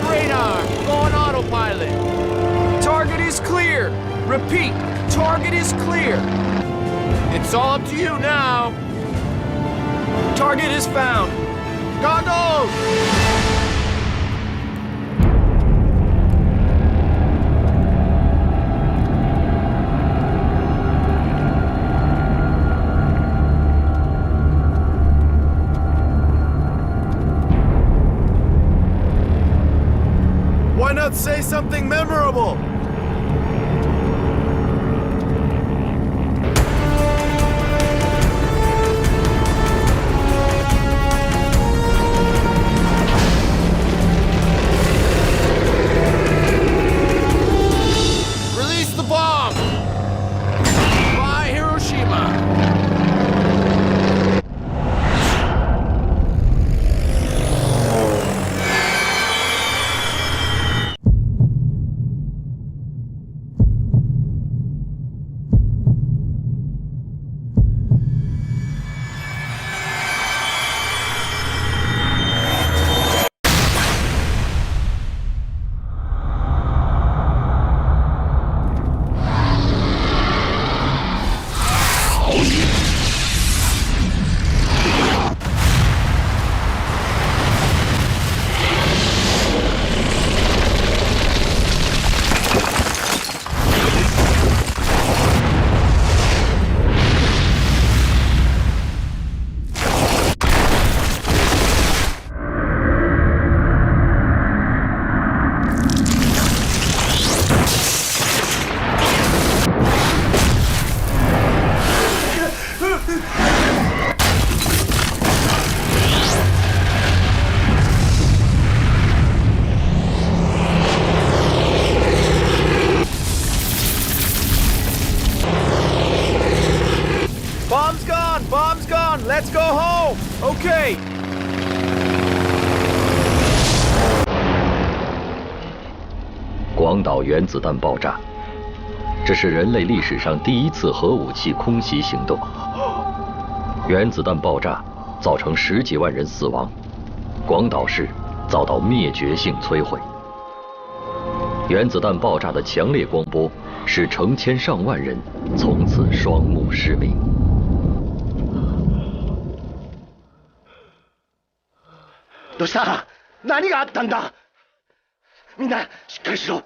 radar. Go on autopilot. Target is clear. Repeat, target is clear. It's all up to you now. Target is found. Goggles! Why not say something memorable? Release the bomb! By Hiroshima! Bomb's gone! Let's go home! Okay! 广岛原子弹爆炸，这是人类历史上第一次核武器空袭行动。原子弹爆炸造成10几万人死亡，广岛市遭到灭绝性摧毁。原子弹爆炸的强烈光波使成千上万人从此双目失明。どうした？何があったんだ？みんなしっかりしろ。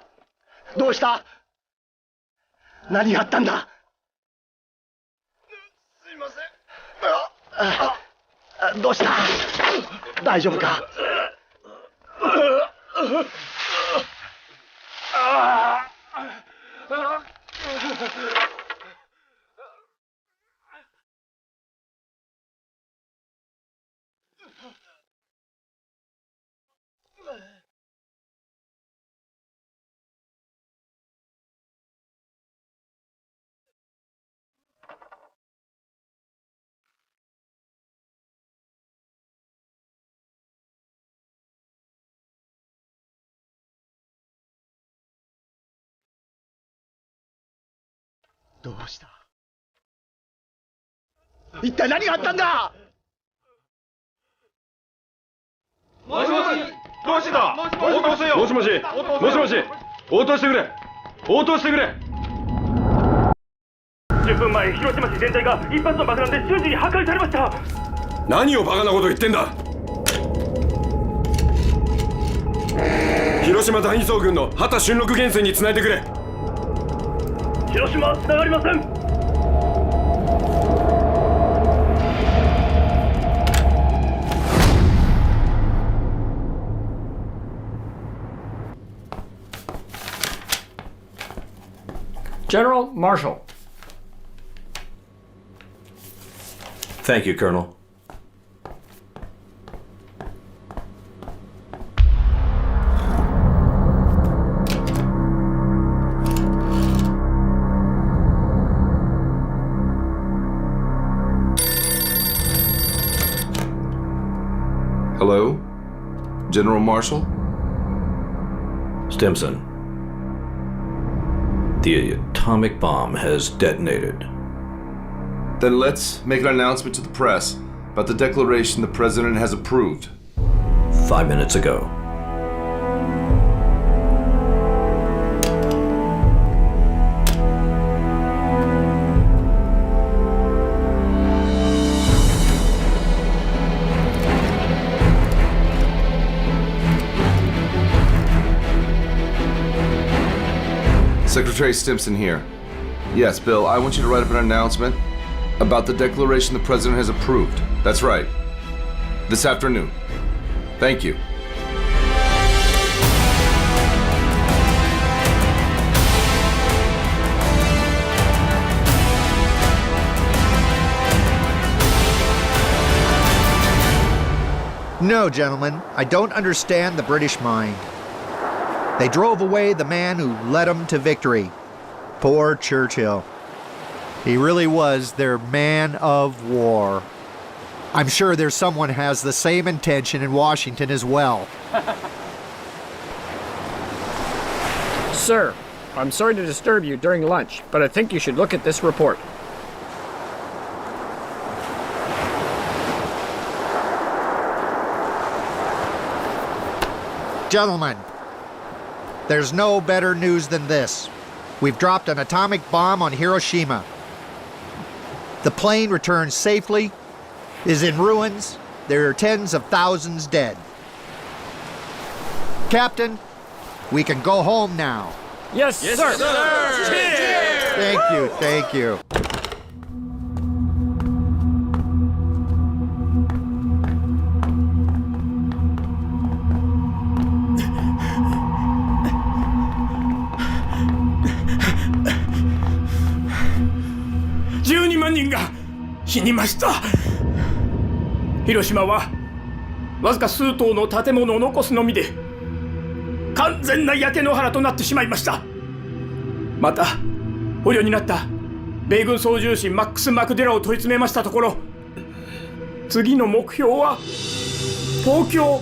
どうした？何があったんだ？すいません。どうした？大丈夫か？どうした？一体何があったんだ？もしもし、どうしてだ？応答せよ。もしもし、もしもし、応答してくれ。応答してくれ。10分前、広島市全体が一発の爆弾で瞬時に破壊されました。何をバカなこと言ってんだ。広島第二総軍の畑俊六元帥につないでくれ。広島はつながりません。General Marshall. Thank you, Colonel. Hello? General Marshall? Stimson. The atomic bomb has detonated. Then let's make an announcement to the press about the declaration the President has approved. 5 minutes ago. Secretary Stimson here. Yes, Bill, I want you to write up an announcement about the declaration the President has approved. That's right. This afternoon. Thank you. No, gentlemen, I don't understand the British mind. They drove away the man who led them to victory. Poor Churchill. He really was their man of war. I'm sure there's someone who has the same intention in Washington as well. Sir, I'm sorry to disturb you during lunch, but I think you should look at this report. Gentlemen, there's no better news than this. We've dropped an atomic bomb on Hiroshima. The plane returned safely, is in ruins. There are tens of thousands dead. Captain, we can go home now. Yes, sir. Thank you, thank you.12万人が死にました。広島はわずか数棟の建物を残すのみで完全な焼け野原となってしまいました。また捕虜になった米軍操縦士マックス・マクデラを問い詰めましたところ、次の目標は東京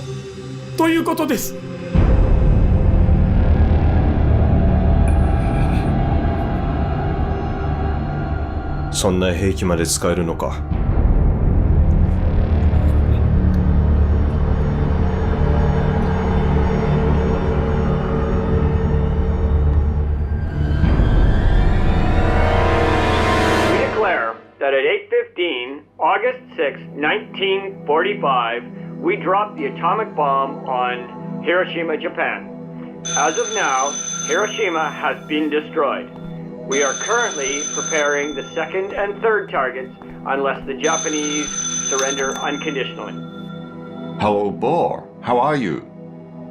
ということです。そんな兵器まで使えるのか。That at 8:15, August 6, 1945, we dropped the atomic bomb on Hiroshima, Japan. As of now, Hiroshima has been destroyed. We are currently preparing the second and third targets unless the Japanese surrender unconditionally. Hello, Boar. How are you?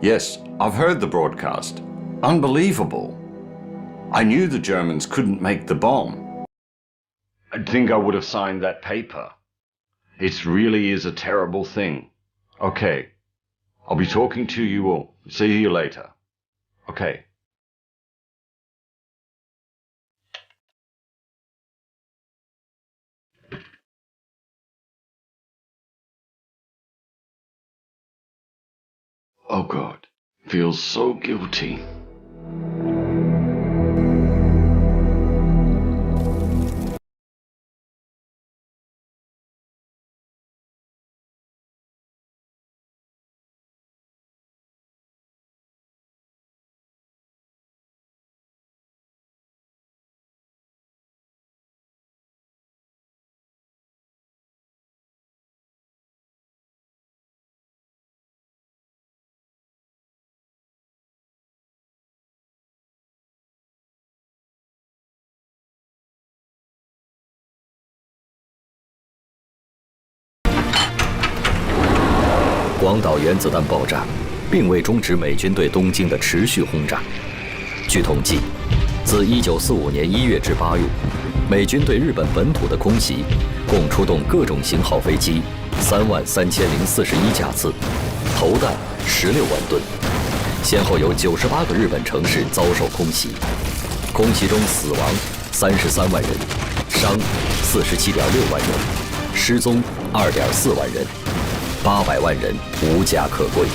Yes, I've heard the broadcast. Unbelievable. I knew the Germans couldn't make the bomb. I think I would have signed that paper. It really is a terrible thing. Okay. I'll be talking to you all. See you later. Okay. Oh God. Feels so guilty. 广岛原子弹爆炸并未终止美军对东京的持续轰炸。据统计，自1945年1月至8月，美军对日本本土的空袭共出动各种型号飞机33041架次，投弹16万吨，先后有98个日本城市遭受空袭。空袭中死亡33万人，伤47.6万人，失踪2.4万人，800万人无家可归。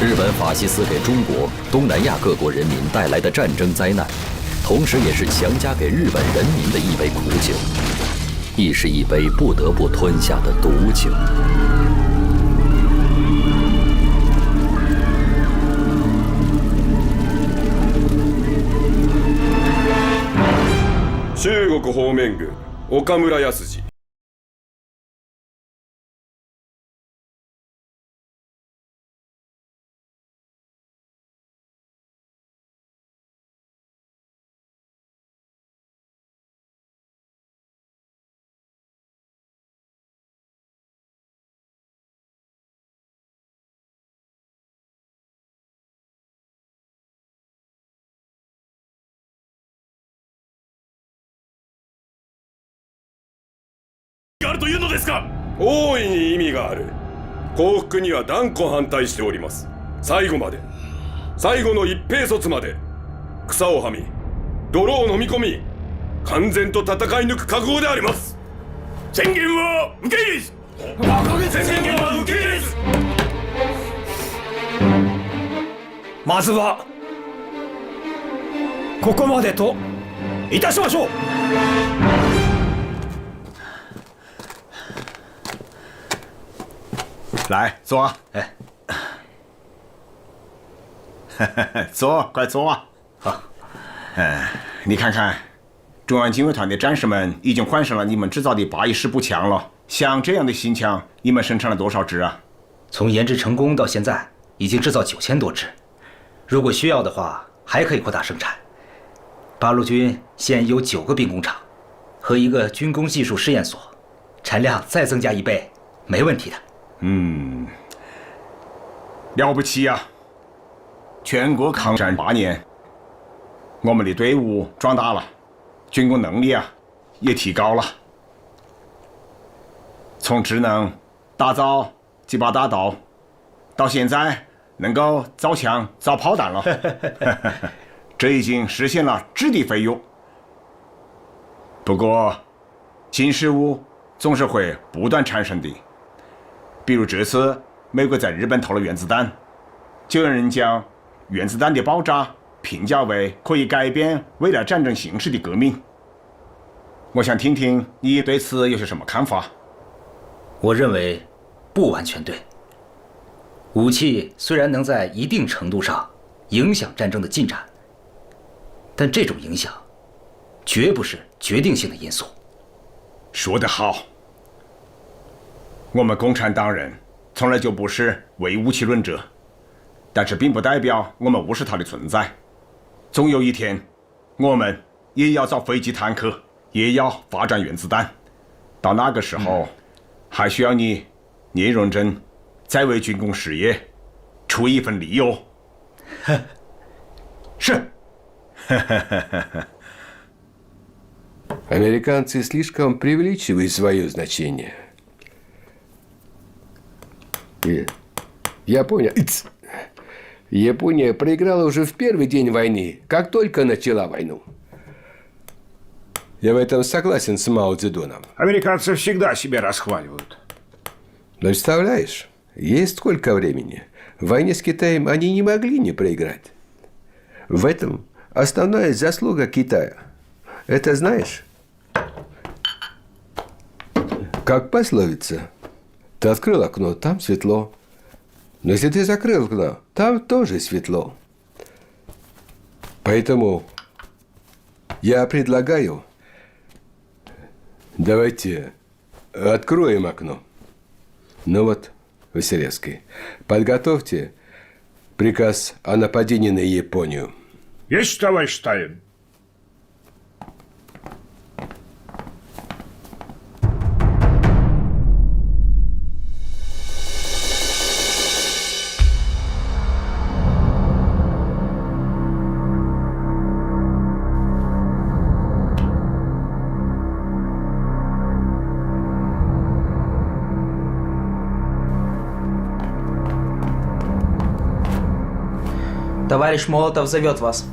日本法西斯给中国、东南亚各国人民带来的战争灾难，同时也是强加给日本人民的一杯苦酒，亦是一杯不得不吞下的毒酒。中国方面軍岡村康次。というのですか。大いに意味がある。降伏には断固反対しております。最後まで、最後の一兵卒まで草をはみ泥を飲み込み完全と戦い抜く覚悟であります。宣言は受け入れず。宣言は受け入れず。まずはここまでといたしましょう。来坐，哎，坐，快坐。好，你看看，中央警卫团的战士们已经换上了你们制造的81式步枪了。像这样的新枪，你们生产了多少支啊？从研制成功到现在，已经制造9000多支。如果需要的话，还可以扩大生产。八路军现有9个兵工厂和一个军工技术试验所，产量再增加1倍，没问题的。了不起呀！全国抗战8年，我们的队伍壮大了，军工能力也提高了。从只能打造几把大刀，到现在能够造枪造炮弹了，这已经实现了质的飞跃。不过，新事物总是会不断产生的。比如这次美国在日本投了原子弹，就有人将原子弹的爆炸评价为可以改变未来战争形势的革命。我想听听你对此有些什么看法？我认为不完全对。武器虽然能在一定程度上影响战争的进展，但这种影响绝不是决定性的因素。说得好。我们共产党人从来就不是唯武器论者，但是并不代表我们无视它的存在。总有一天，我们也要造飞机、坦克，也要发展原子弹。到那个时候，还需要你认真再为军工事业出一份力哦。是。Американцы слишком преувеличивают свое значение. Япония проиграла уже в первый день войны, как только начала войну. Я в этом согласен с Мао Цзэдуном. Американцы всегда себя расхваливают. Представляешь, есть сколько времени. В войне с Китаем они не могли не проиграть. В этом основная заслуга Китая. Это знаешь? Как пословица. Ты открыл окно, там светло. Но если ты закрыл окно, там тоже светло. Поэтому я предлагаю, давайте откроем окно. Ну вот, Василевский, подготовьте приказ о нападении на Японию. Есть, товарищ Сталин. Товарищ Молотов зовет вас.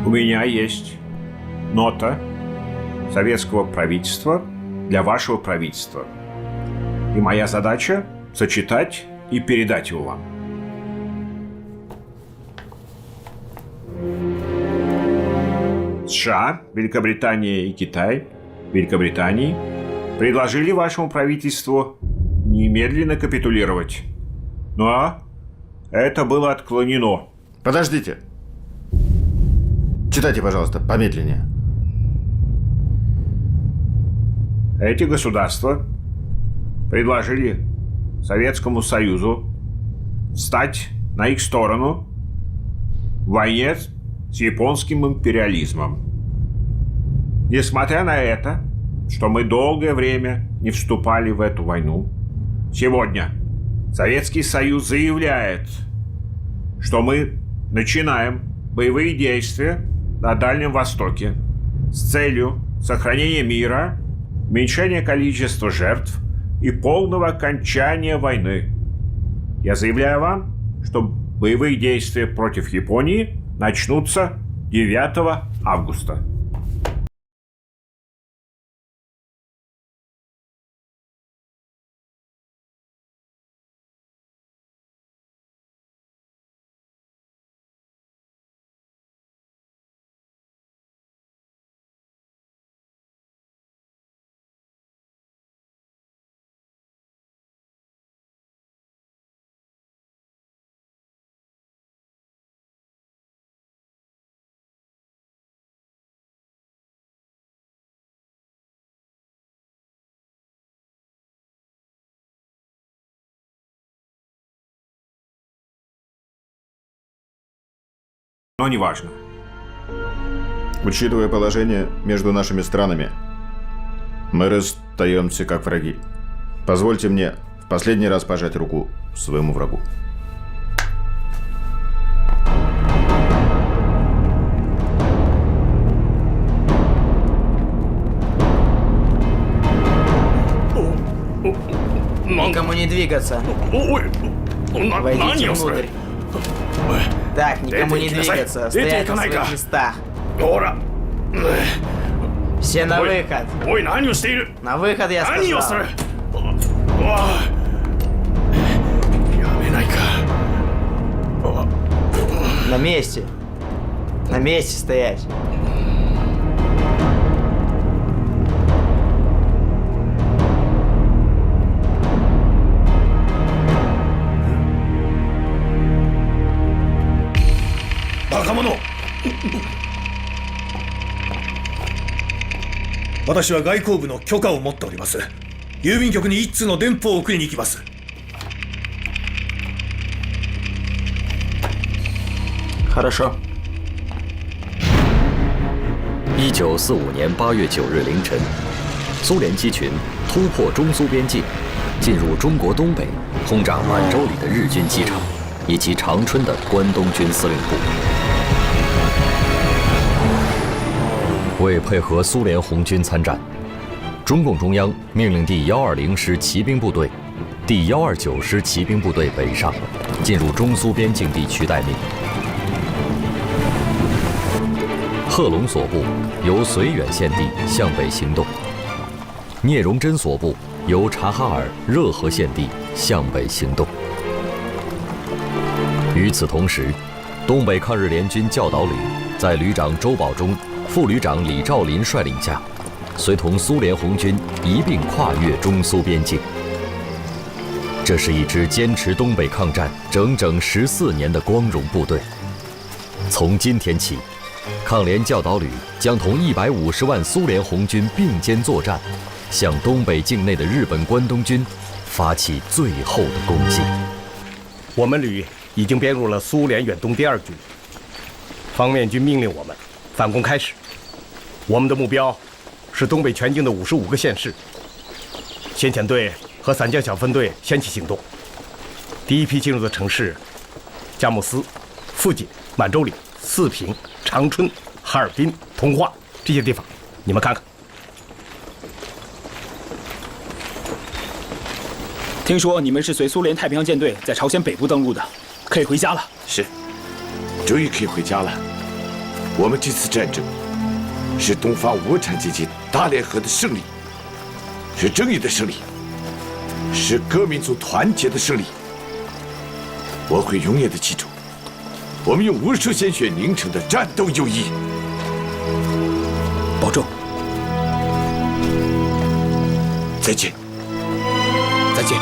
У меня есть нота советского правительства для вашего правительства. И моя задача – сочетать и передать его вам. США, Великобритания и Китай, Великобритании предложили вашему правительству немедленно капитулировать. Но это было отклонено. Подождите. Читайте, пожалуйста, помедленнее. Эти государства предложили Советскому Союзу встать на их сторону в войне с японским империализмом. Несмотря на это, что мы долгое время не вступали в эту войну, сегодня Советский Союз заявляет, что мы начинаем боевые действия на Дальнем Востоке с целью сохранения мира, уменьшения количества жертв и полного окончания войны. Я заявляю вам, что боевые действия против Японии начнутся 9 августа. Но неважно. Учитывая положение между нашими странами, мы расстаемся как враги. Позвольте мне в последний раз пожать руку своему врагу. Никому не двигаться. Войдите внутрь. Так, никому не двигаться. Стоять на своих местах. Все на выход. На выход, я сказал. На месте. На месте стоять. Бакамоно! 私は外交部の許可を持っております。郵便局に一通の電報を送りに行きます。Хорошо. 1945年8月9日凌晨，苏联机群突破中苏边境，进入中国东北，轰炸满洲里的日军机场以及长春的关东军司令部。为配合苏联红军参战，中共中央命令第120师骑兵部队、第129师骑兵部队北上，进入中苏边境地区待命。贺龙所部由绥远县地向北行动，聂荣臻所部由察哈尔热河县地向北行动。与此同时，东北抗日联军教导旅在旅长周保中、副旅长李兆林率领下，随同苏联红军一并跨越中苏边境。这是一支坚持东北抗战整整14年的光荣部队。从今天起，抗联教导旅将同150万苏联红军并肩作战，向东北境内的日本关东军发起最后的攻击。我们旅已经编入了苏联远东第2军，方面军命令我们反攻开始。我们的目标是东北全境的55个县市。先遣队和散将小分队先起行动，第一批进入的城市：佳木斯、富锦、满洲里、四平、长春、哈尔滨、通化这些地方，你们看看。听说你们是随苏联太平洋舰队在朝鲜北部登陆的，可以回家了。是，终于可以回家了。我们这次战争是东方无产阶级大联合的胜利，是正义的胜利，是各民族团结的胜利。我会永远的记住，我们用无数鲜血凝成的战斗友谊。保重。再见。再见。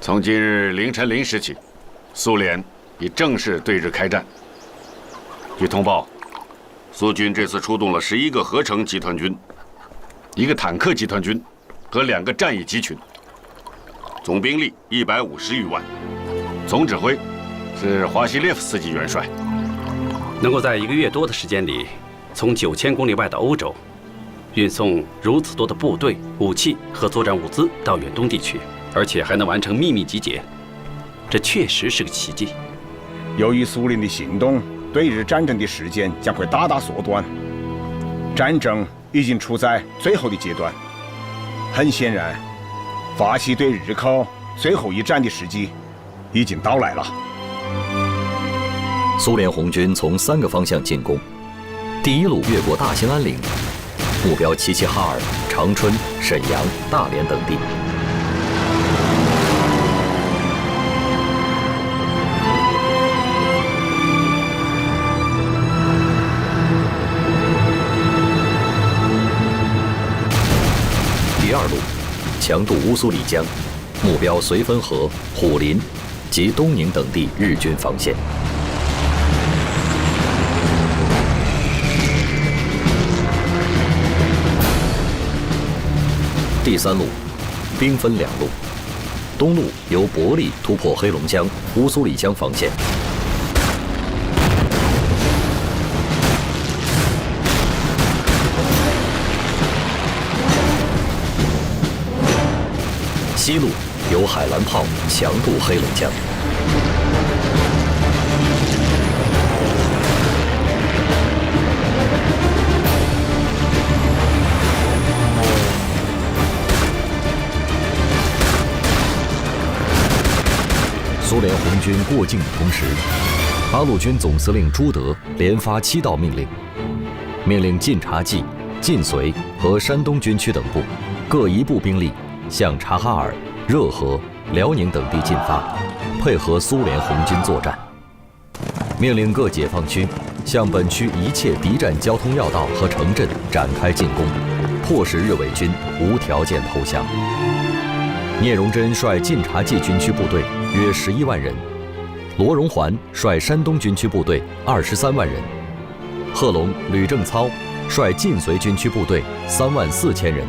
从今日凌晨0时起，苏联已正式对日开战。据通报，苏军这次出动了11个合成集团军、1个坦克集团军和2个战役集群，总兵力150余万，总指挥是华西列夫斯基元帅。能够在1个月多的时间里，从9000公里外的欧洲，运送如此多的部队、武器和作战物资到远东地区，而且还能完成秘密集结，这确实是个奇迹。由于苏联的行动，对日战争的时间将会大大缩短，战争已经处在最后的阶段。很显然，发起对日寇最后一战的时机已经到来了。苏联红军从3个方向进攻，第一路越过大兴安岭，目标齐齐哈尔、长春、沈阳、大连等地。第二路强渡乌苏里江，目标绥芬河、虎林及东宁等地日军防线。第3路兵分2路，东路由伯利突破黑龙江、乌苏里江防线，西路由海兰炮强渡黑龙江。苏联红军过境的同时，八路军总司令朱德连发7道命令，命令晋察冀、晋绥和山东军区等部各1部兵力向察哈尔、热河、辽宁等地进发，配合苏联红军作战。命令各解放区向本区一切敌占交通要道和城镇展开进攻，迫使日伪军无条件投降。聂荣臻率晋察冀军区部队约11万人，罗荣桓率山东军区部队23万人，贺龙、吕正操率晋绥军区部队3万4千人，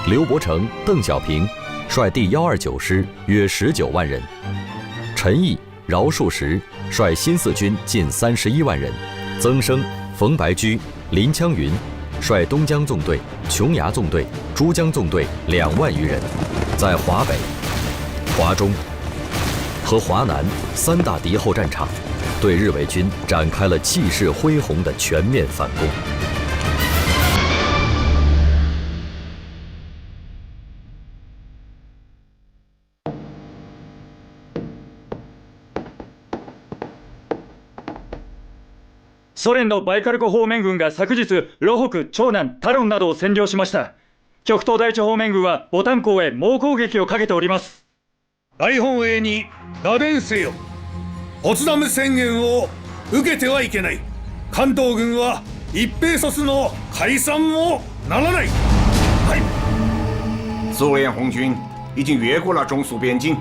刘伯承、邓小平率第129师约19万人，陈毅、饶漱石率新四军近31万人，曾生、冯白驹、林枪云率东江纵队、琼崖纵队、珠江纵队2万余人，在华北、华中和华南3大敌后战场，对日伪军展开了气势恢宏的全面反攻。ソ連のバイカル湖方面軍が昨日、ロ北、長南、タロンなどを占領しました。極東第一方面軍はボタン港へ猛攻撃をかけております。大本営に打電せよ。ポツダム宣言を受けてはいけない。関東軍は一兵卒の解散もならない。はい。苏联红军已经越过了中苏边境，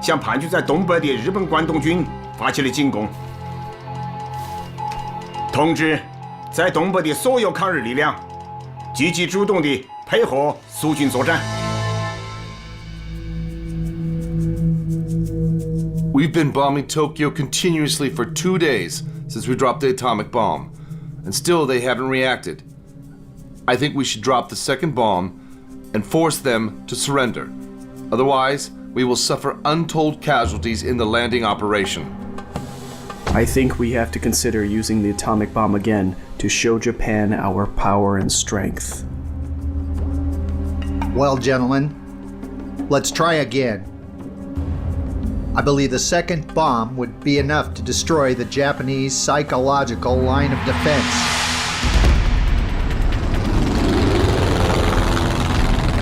向盘踞在东北的日本关东军发起了进攻。通知在东北的所有抗日力量，积极主动地配合苏军作战。We've been bombing Tokyo continuously for 2 days since we dropped the atomic bomb, and still they haven't reacted. I think we should drop the second bomb and force them to surrender. Otherwise, we will suffer untold casualties in the landing operation. I think we have to consider using the atomic bomb again to show Japan our power and strength. Well, gentlemen, let's try again. I believe the second bomb would be enough to destroy the Japanese psychological line of defense.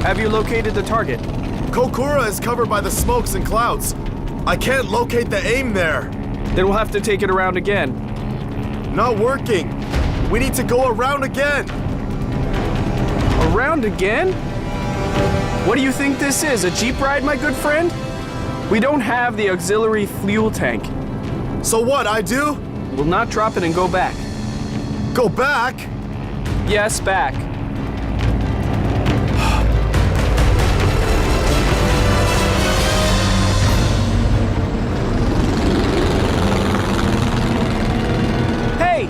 Have you located the target? Kokura is covered by the smokes and clouds. I can't locate the aim there. Then we'll have to take it around again. Not working. We need to go around again. Around again? What do you think this is, a jeep ride, my good friend? We don't have the auxiliary fuel tank. So what, I do? We'll not drop it and go back. Go back? Yes, back.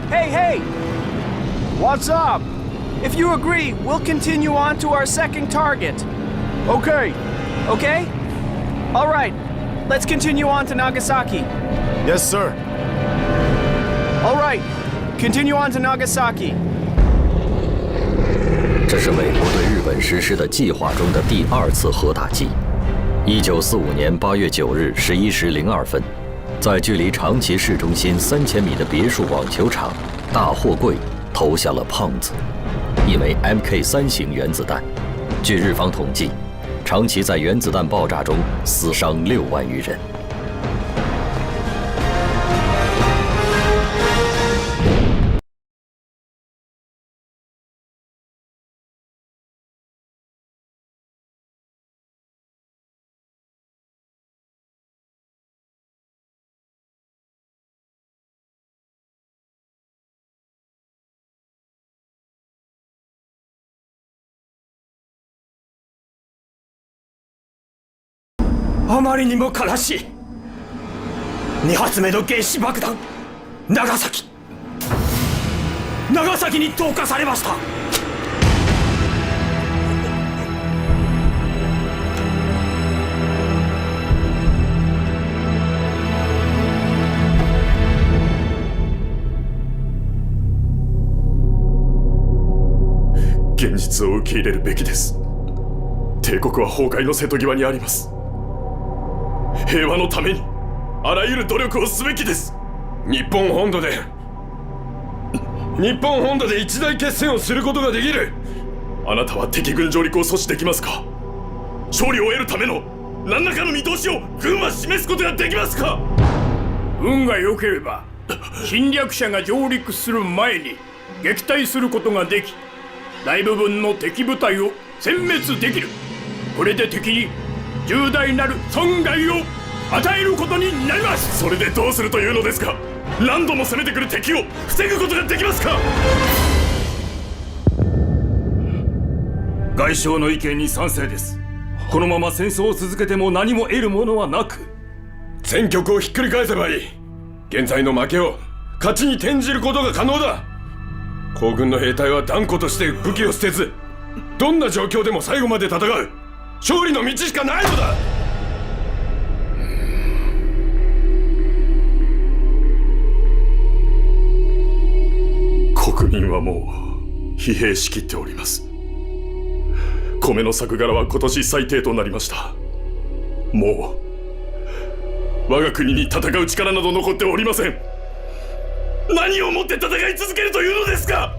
Hey! What's up? If you agree, we'll continue on to our second target. Okay. Okay? All right. Let's continue on to Nagasaki. Yes, sir. All right. Continue on to Nagasaki. 这是美国对日本实施的计划中的第2次核打击。1945年8月9日11时02分，在距离长崎市中心3000米的别墅网球场大货柜投下了胖子，一枚 Mk3 型原子弹。据日方统计，长崎在原子弹爆炸中死伤6万余人。あまりにも悲しい。2発目の原子爆弾、長崎に投下されました。現実を受け入れるべきです。帝国は崩壊の瀬戸際にあります。平和のためにあらゆる努力をすべきです。日本本土で一大決戦をすることができる。あなたは敵軍上陸を阻止できますか？勝利を得るための何らかの見通しを軍は示すことができますか？運が良ければ侵略者が上陸する前に撃退することができ、大部分の敵部隊を殲滅できる。これで敵に重大なる損害を与えることになります。それでどうするというのですか？何度も攻めてくる敵を防ぐことができますか？外相の意見に賛成です。このまま戦争を続けても何も得るものはなく、戦局をひっくり返せばいい。現在の負けを勝ちに転じることが可能だ。皇軍の兵隊は断固として武器を捨てず、どんな状況でも最後まで戦う。勝利の道しかないのだ。国民はもう疲弊しきっております。米の作柄は今年最低となりました。もう我が国に戦う力など残っておりません。何をもって戦い続けるというのですか？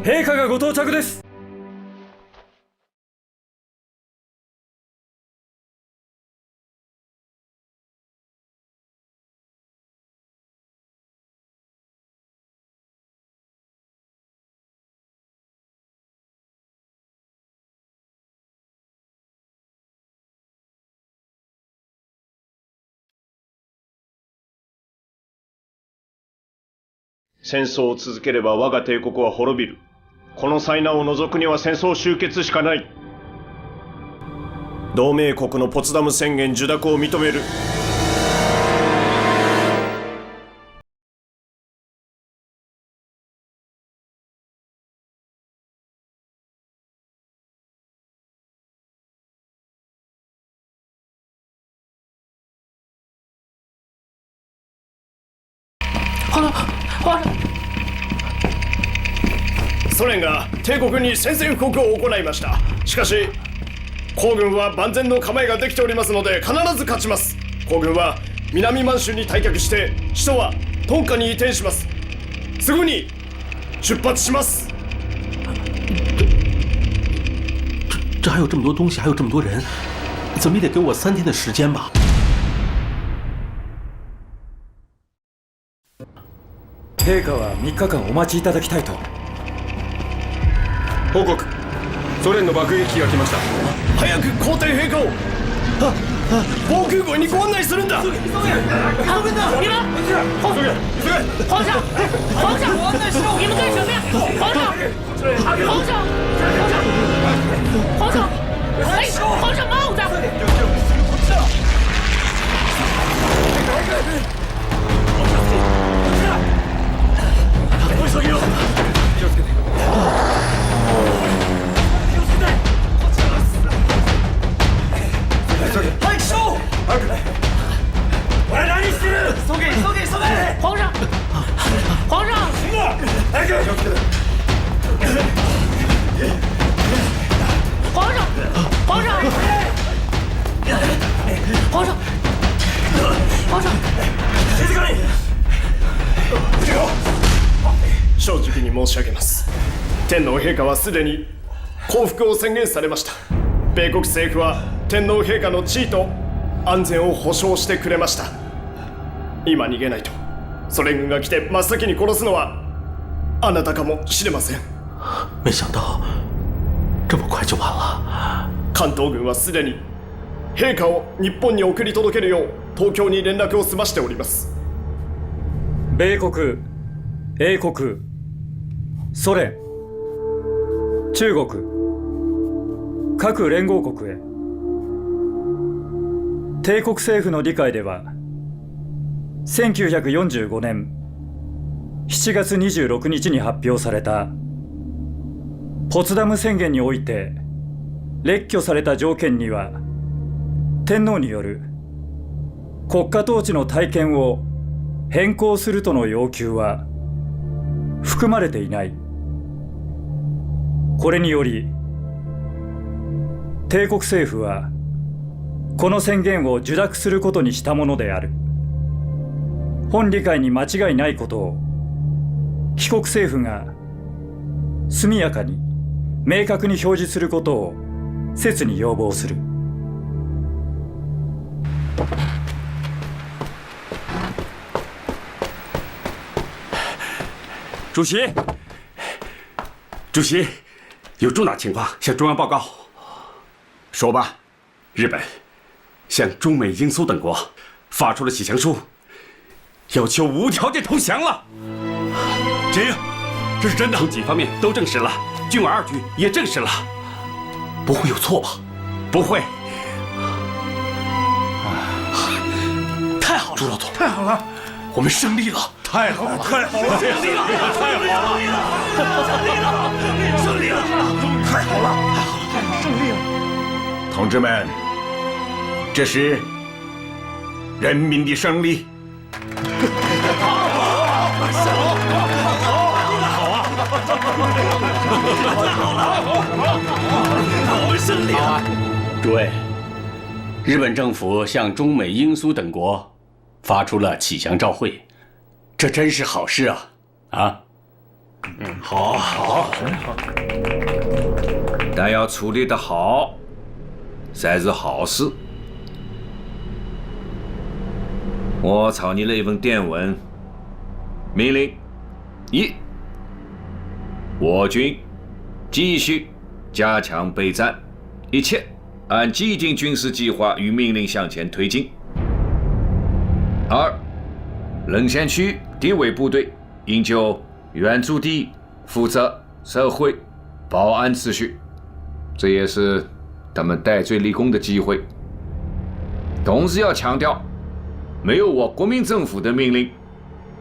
陛下がご到着です。戦争を続ければ我が帝国は滅びる。この災難を除くには戦争終結しかない。同盟国のポツダム宣言受諾を認める。ソ連が帝国に宣戦布告を行いました。しかし皇軍は万全の構えができておりますので必ず勝ちます。皇軍は南満州に退却して首都は東華に移転します。すぐに出発します。这还有这么多东西，还有这么多人，怎么也得给我3天的时间吧。陛下は3日間お待ちいただきたいと。報告、ソ連の爆撃機が来ました。早く皇帝陛下を。防空壕にご案内するんだ。急げ！你们，皇上，你们干什么呀？皇上，哎，皇上帽子！早く收！我来何してる？急げ！皇上！行了，早く！皇上！静かに！正直に申し上げます。天皇陛下はすでに降伏を宣言されました。米国政府は天皇陛下の地位と安全を保障してくれました。今逃げないとソ連軍が来て真っ先に殺すのはあなたかもしれません。没想到这么快就完了。関東軍はすでに陛下を日本に送り届けるよう東京に連絡を済ましております。米国、英国、ソ連、中国、各連合国へ。帝国政府の理解では1945年7月26日に発表されたポツダム宣言において列挙された条件には天皇による国家統治の体験を変更するとの要求は含まれていない。これにより帝国政府はこの宣言を受諾することにしたものである。本理解に間違いないことを帰国政府が速やかに明確に表示することを切に要望する。主席，有重大情况向中央报告。说吧。日本向中美英苏等国发出了启降书，要求无条件投降了。这样，这是真的？从几方面都证实了，军委2局也证实了。不会有错吧？不会。太好了，朱老总，太好了，我们胜利了！太好了，太好了，胜利了，太好了，胜利了，太好了，胜利了！同志们，这是人民的胜利。我们胜利了！诸位，日本政府向中美英苏等国发出了启降照会，这真是好事啊！好，但要处理得好，才是好事。我草拟了一份电文，命令：1. 我军继续加强备战，一切按既定军事计划与命令向前推进。2. 沦陷区敌伪部队应就原驻地负责社会保安秩序，这也是他们戴罪立功的机会。同时要强调，没有我国民政府的命令，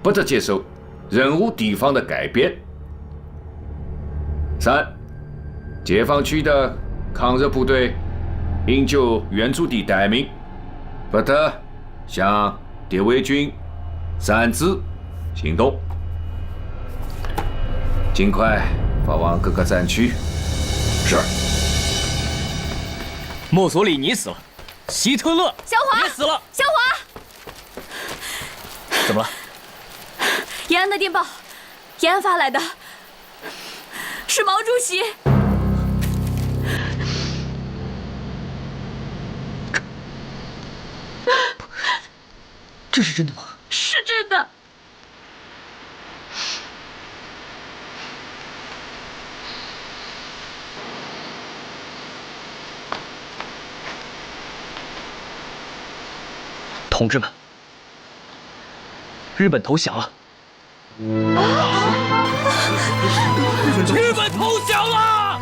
不得接受任何地方的改变。3. 解放区的抗日部队应就原驻地待命，不得向敌伪军擅自行动。尽快发往各个战区。是。墨索里尼死了，希特勒小华也死了。小华，怎么了？延安的电报，延安发来的，是毛主席。这是真的吗？是真的。同志们，日本投降了！日本投降了！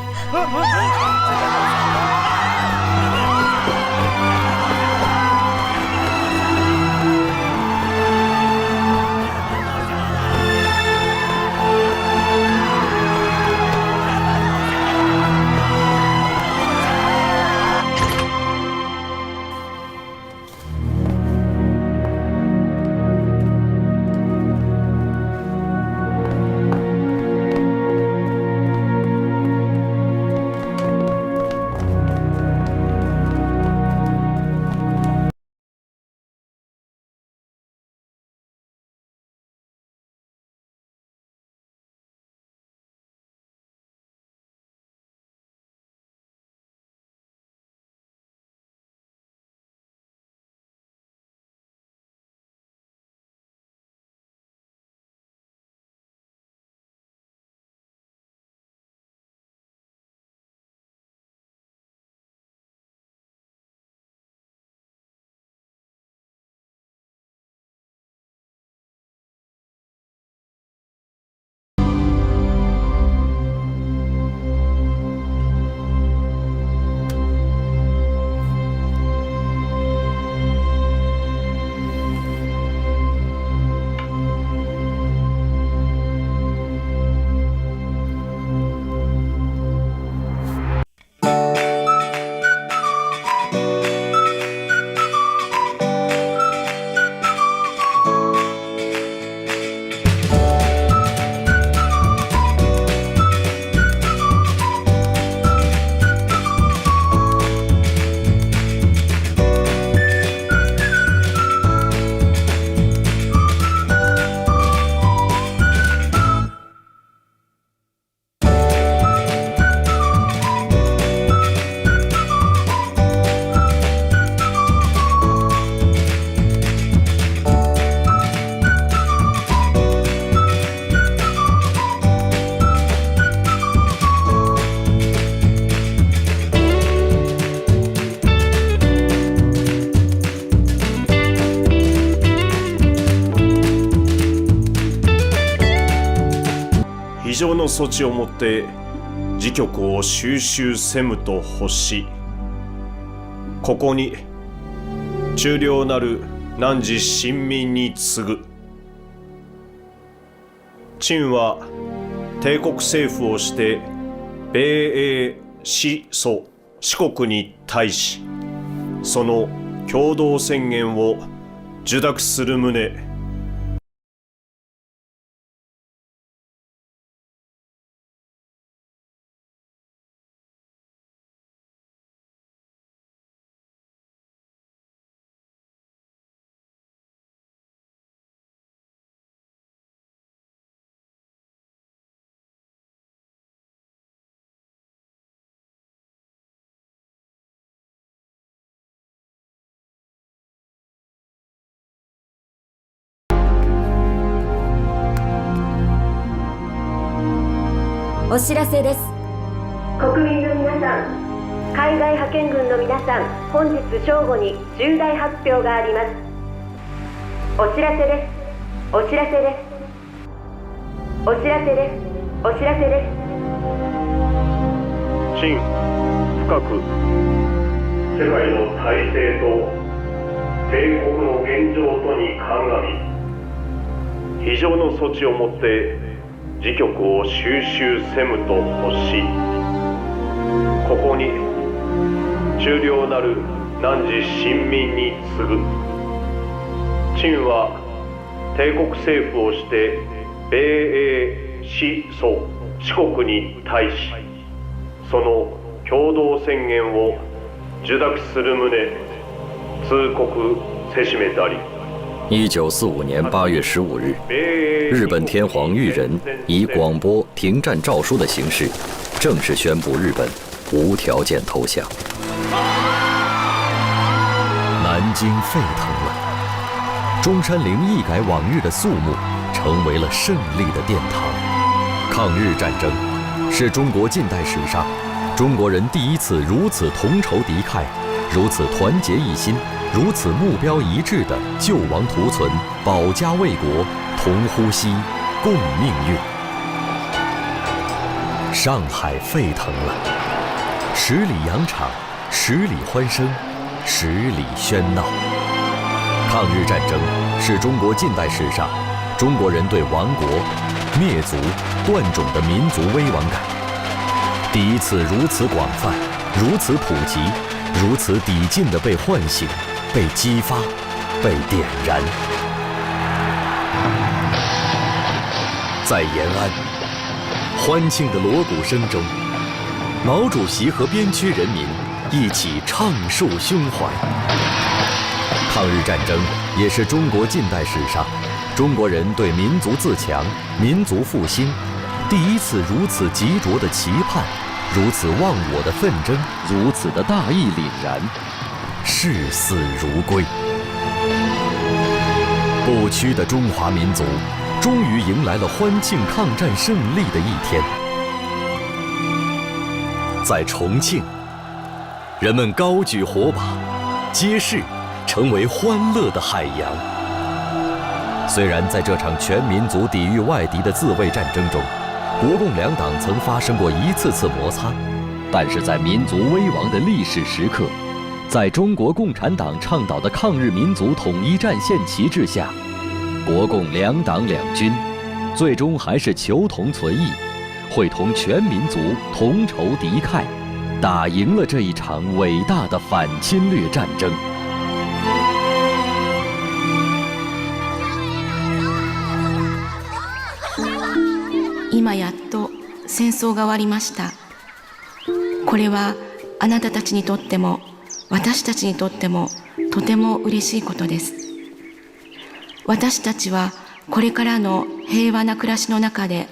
非常の措置をもって時局を収拾せむと欲し。ここに中領なる汝臣民に告ぐ。陳は帝国政府をして米英四蘇四国に対し、その共同宣言を受諾する旨。お知らせです。国民の皆さん、海外派遣軍の皆さん、本日正午に重大発表があります。お知らせです。お知らせです。お知らせです。お知らせです。陳深く世界の体制と帝国の現状とに鑑み、非常の措置をもって時局を収拾せむと欲し。ここに中領なる汝臣民に告ぐ。陳は帝国政府をして米英四蘇四国に対し、その共同宣言を受諾する旨通告せしめたり。1945年8月15日，日本天皇裕仁以广播停战诏书的形式，正式宣布日本无条件投降。南京沸腾了，中山陵一改往日的肃穆，成为了胜利的殿堂。抗日战争是中国近代史上中国人第一次如此同仇敌忾、如此团结一心，如此目标一致的救亡图存、保家卫国、同呼吸、共命运。上海沸腾了，10里洋场，10里欢声，10里喧闹。抗日战争是中国近代史上中国人对亡国、灭族、断种的民族危亡感第一次如此广泛、如此普及、如此抵近地被唤醒、被激发、被点燃。在延安，欢庆的锣鼓声中，毛主席和边区人民一起唱述胸怀。抗日战争也是中国近代史上中国人对民族自强、民族复兴第一次如此急着的期盼，如此忘我的奋争，如此的大义凛然，视死如归。不屈的中华民族终于迎来了欢庆抗战胜利的一天。在重庆，人们高举火把，街市成为欢乐的海洋。虽然在这场全民族抵御外敌的自卫战争中，国共两党曾发生过一次次摩擦，但是在民族危亡的历史时刻，在中国共产党倡导的抗日民族统一战线旗帜下，国共两党两军最终还是求同存异，会同全民族同仇敌忾，打赢了这一场伟大的反侵略战争。今やっと戦争が終わりました。これはあなたたちにとっても私たちにとってもとても嬉しいことです。私たちはこれからの平和な暮らしの中で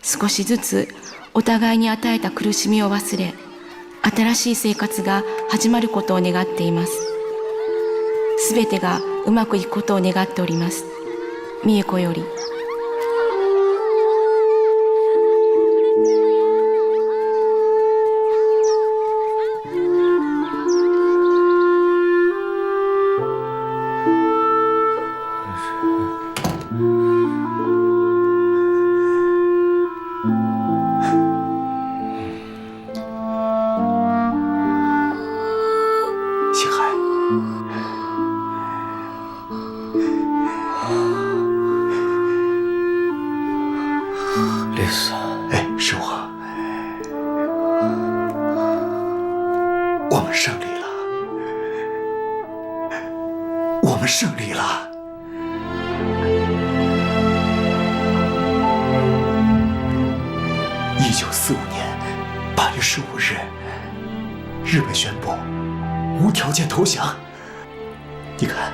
少しずつお互いに与えた苦しみを忘れ、新しい生活が始まることを願っています。すべてがうまくいくことを願っております。美恵子より。胜利了！1945年8月15日，日本宣布无条件投降。你看，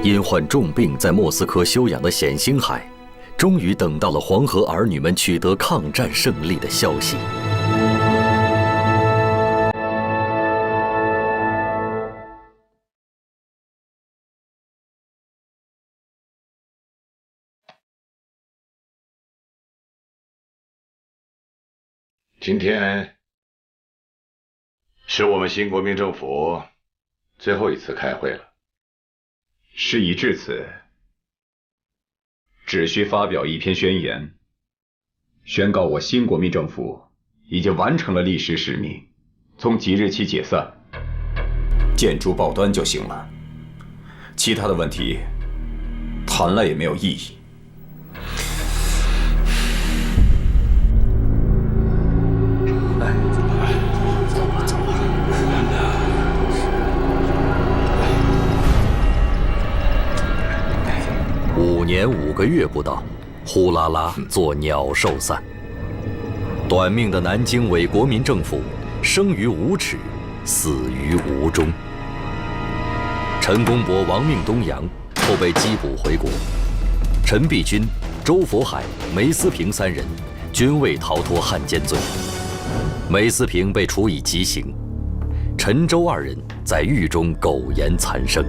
因患重病在莫斯科休养的冼星海，终于等到了黄河儿女们取得抗战胜利的消息。今天是我们新国民政府最后一次开会了。事已至此，只需发表一篇宣言，宣告我新国民政府已经完成了历史使命，从即日起解散，建筑报端就行了。其他的问题谈了也没有意义。5年5个月不到，呼啦啦作鸟兽散。短命的南京伪国民政府，生于无耻，死于无终。陈公博亡命东洋，后被缉捕回国。陈璧君、周佛海、梅思平3人均未逃脱汉奸罪。梅思平被处以极刑，陈周2人在狱中苟延残生。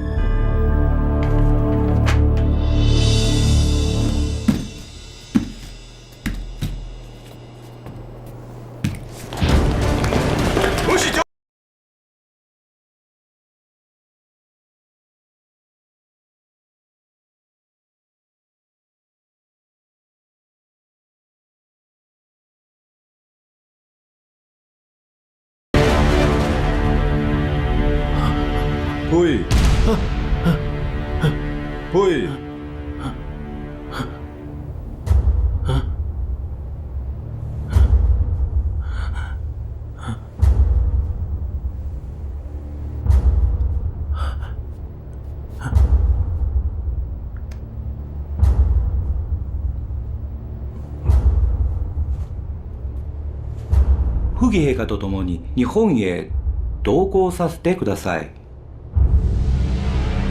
Pui. Pui. 溥儀陛下と共に日本へ同行させてください。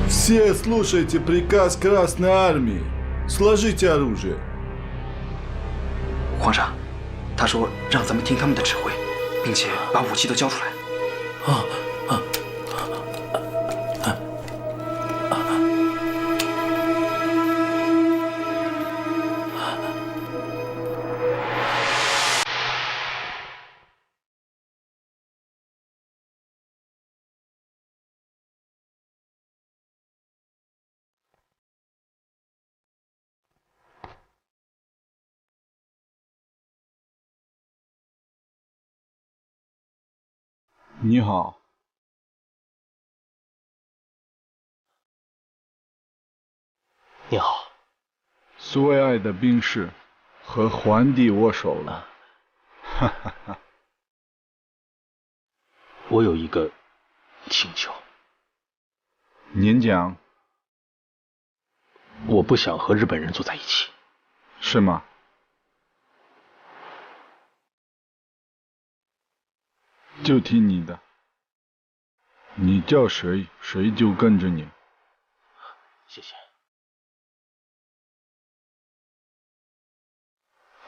Все слушайте приказ Красной Армии. Сложите оружие. 皇上，他说让咱们听他们的指挥，并且把武器都交出来。你好。你好。苏维埃的兵士和皇帝握手了。哈哈哈。我有一个请求。您讲。我不想和日本人坐在一起。是吗？就听你的，你叫谁，谁就跟着你。谢谢。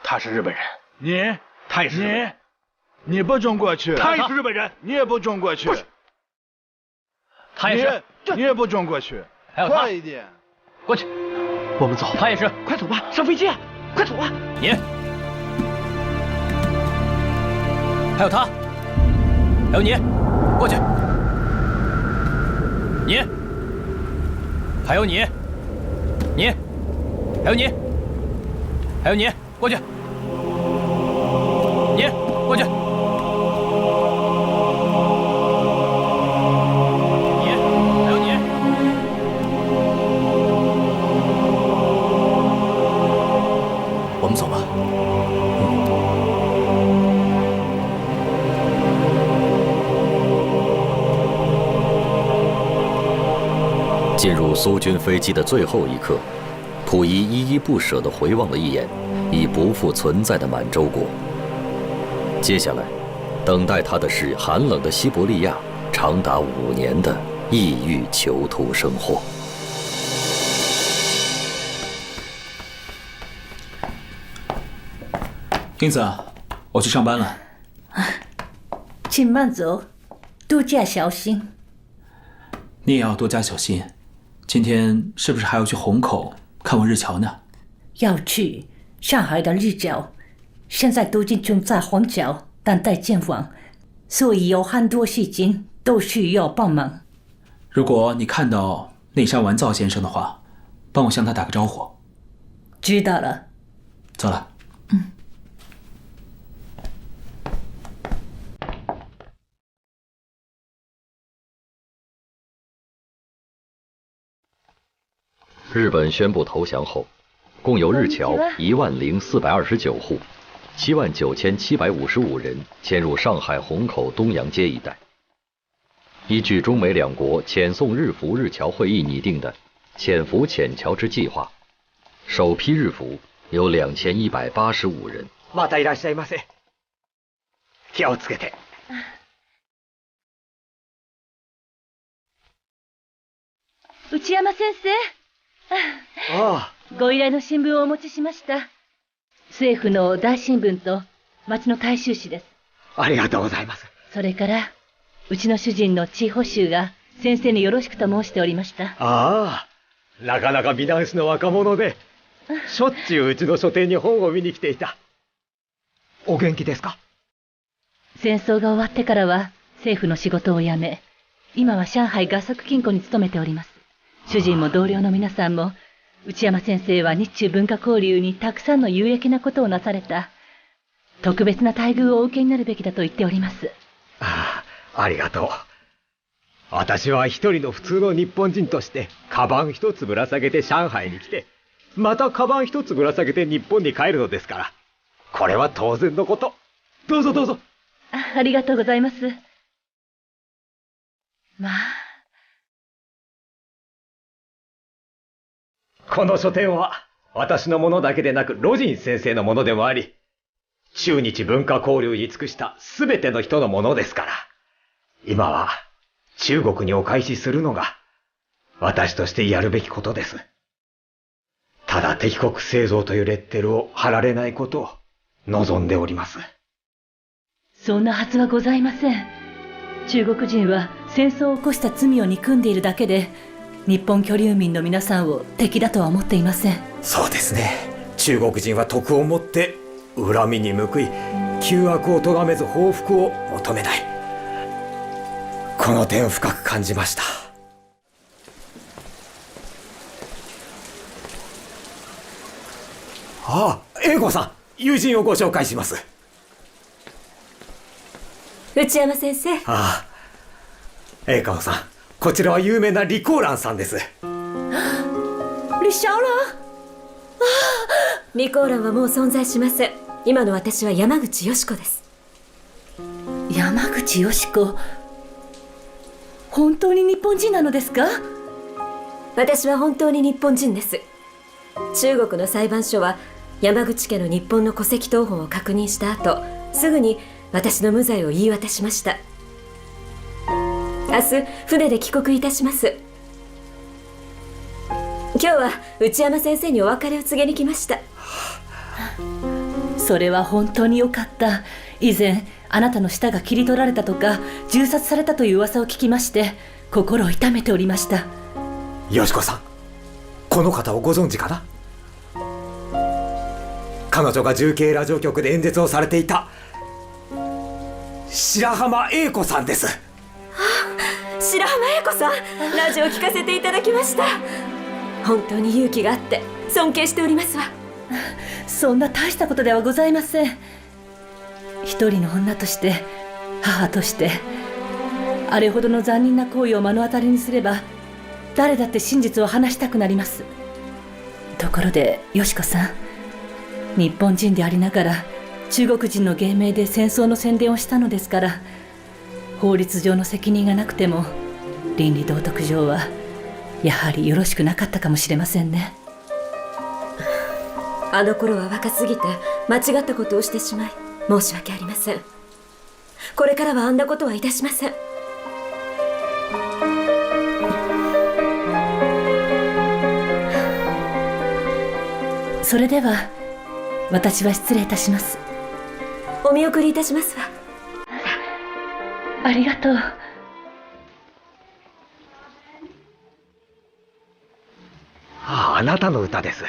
他是日本人，他也是。你不准过去。他也是日本人，你也不准过去。他也是，你也不准过去。还有他，快一点，过去。我们走。他也是，快走吧，上飞机啊！快走吧。你，还有他。还有你，过去。你，还有你，你，还有你，还有你，过去。你，过去。你，还有你。我们走吧。进入苏军飞机的最后一刻，溥仪依依不舍地回望了一眼已不复存在的满洲国。接下来，等待他的是寒冷的西伯利亚长达5年的异域囚徒生活。英子，我去上班了。请慢走，多加小心。你也要多加小心。今天是不是还要去虹口看望日侨呢？要去上海的日侨，现在都集中在虹桥等待建房，所以有很多事情都需要帮忙。如果你看到内山完造先生的话，帮我向他打个招呼。知道了。走了。日本宣布投降后，共有日侨10429户，79755人迁入上海虹口东阳街一带。依据中美两国遣送日俘日侨会议拟定的遣俘遣侨之计划，首批日俘有2185人。またいらっしゃいませ。気をつけて。内山先生。ご依頼の新聞をお持ちしました。政府の大新聞と町の大衆紙です。ありがとうございます。それからうちの主人の地方衆が先生によろしくと申しておりました。ああ、なかなか美男子の若者で、しょっちゅううちの書店に本を見に来ていた。お元気ですか？戦争が終わってからは政府の仕事を辞め、今は上海合作金庫に勤めております。主人も同僚の皆さんも、内山先生は日中文化交流にたくさんの有益なことをなされた。特別な待遇をお受けになるべきだと言っております。ああ、ありがとう。私は一人の普通の日本人として、カバン一つぶら下げて上海に来て、またカバン一つぶら下げて日本に帰るのですから。これは当然のこと。どうぞどうぞ。ありがとうございます。まあ。この書店は、私のものだけでなく、ロジン先生のものでもあり、中日文化交流に尽くしたすべての人のものですから、今は中国にお返しするのが私としてやるべきことです。ただ敵国製造というレッテルを貼られないことを望んでおります。そんなはずはございません。中国人は戦争を起こした罪を憎んでいるだけで、日本居留民の皆さんを敵だとは思っていません。そうですね。中国人は徳をもって恨みに報い、旧悪を咎めず報復を求めない。この点を深く感じました。ああ、英子さん、友人をご紹介します。内山先生。ああ、英子さん、こちらは有名な李香蘭さんです。李香蘭？李香蘭はもう存在しません。今の私は山口よし子です。山口よし子、本当に日本人なのですか？私は本当に日本人です。中国の裁判所は山口家の日本の戸籍謄本を確認した後、すぐに私の無罪を言い渡しました。明日船で帰国いたします。今日は内山先生にお別れを告げに来ました。それは本当によかった。以前あなたの舌が切り取られたとか銃殺されたという噂を聞きまして、心を痛めておりました。よしこさん、この方をご存知かな？彼女が重慶ラジオ局で演説をされていた白浜英子さんです。白浜英子さん、ラジオ聞かせていただきました。本当に勇気があって尊敬しておりますわ。そんな大したことではございません。一人の女として、母として、あれほどの残忍な行為を目の当たりにすれば、誰だって真実を話したくなります。ところでよしこさん、日本人でありながら中国人の芸名で戦争の宣伝をしたのですから、法律上の責任がなくても倫理道徳上はやはりよろしくなかったかもしれませんね。あの頃は若すぎて間違ったことをしてしまい申し訳ありません。これからはあんなことはいたしません。それでは私は失礼いたします。お見送りいたしますわ。ありがとう。あなたの歌です。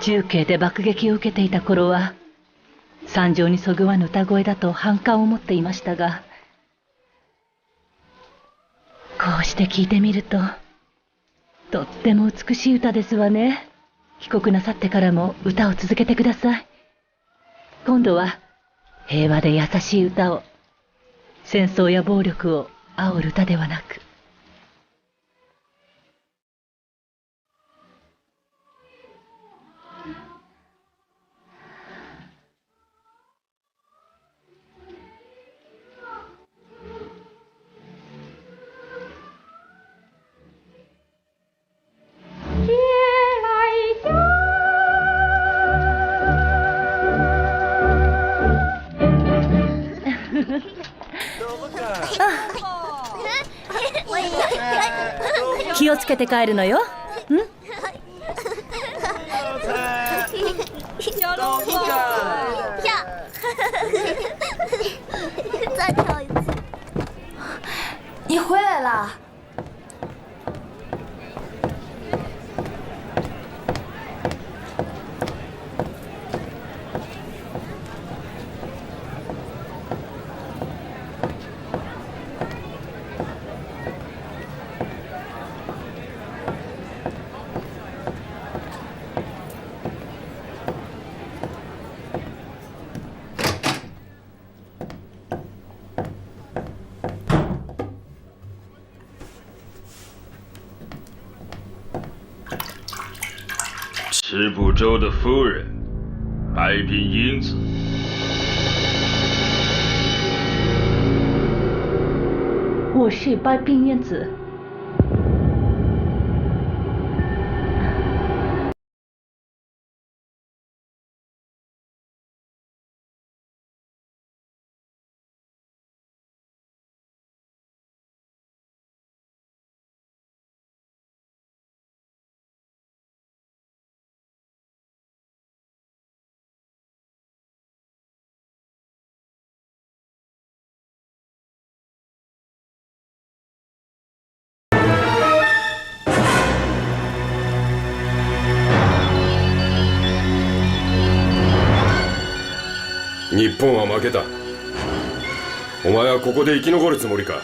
重慶で爆撃を受けていた頃は、惨状にそぐわぬ歌声だと反感を持っていましたが、こうして聞いてみると、とっても美しい歌ですわね。帰国なさってからも歌を続けてください。今度は平和で優しい歌を、戦争や暴力を煽る歌ではなく。気をつけて帰るのよ。你回来了。赤部洲的夫人，白冰英子。我是白冰英子。日本は負けた。お前はここで生き残るつもりか。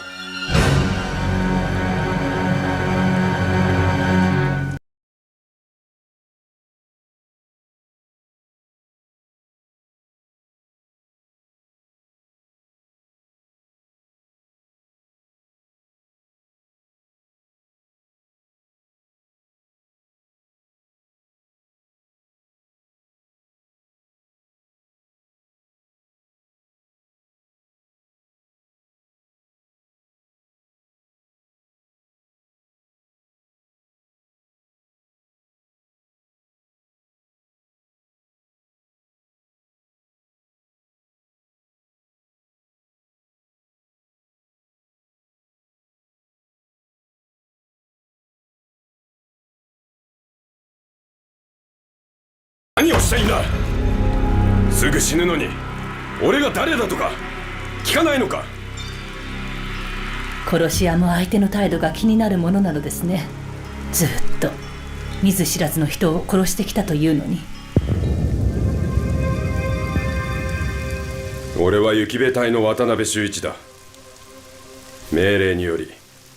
何をしたいんだ。すぐ死ぬのに俺が誰だとか聞かないのか。殺し屋も相手の態度が気になるものなのですね。ずっと見ず知らずの人を殺してきたというのに。俺は雪部隊の渡辺修一だ。命令により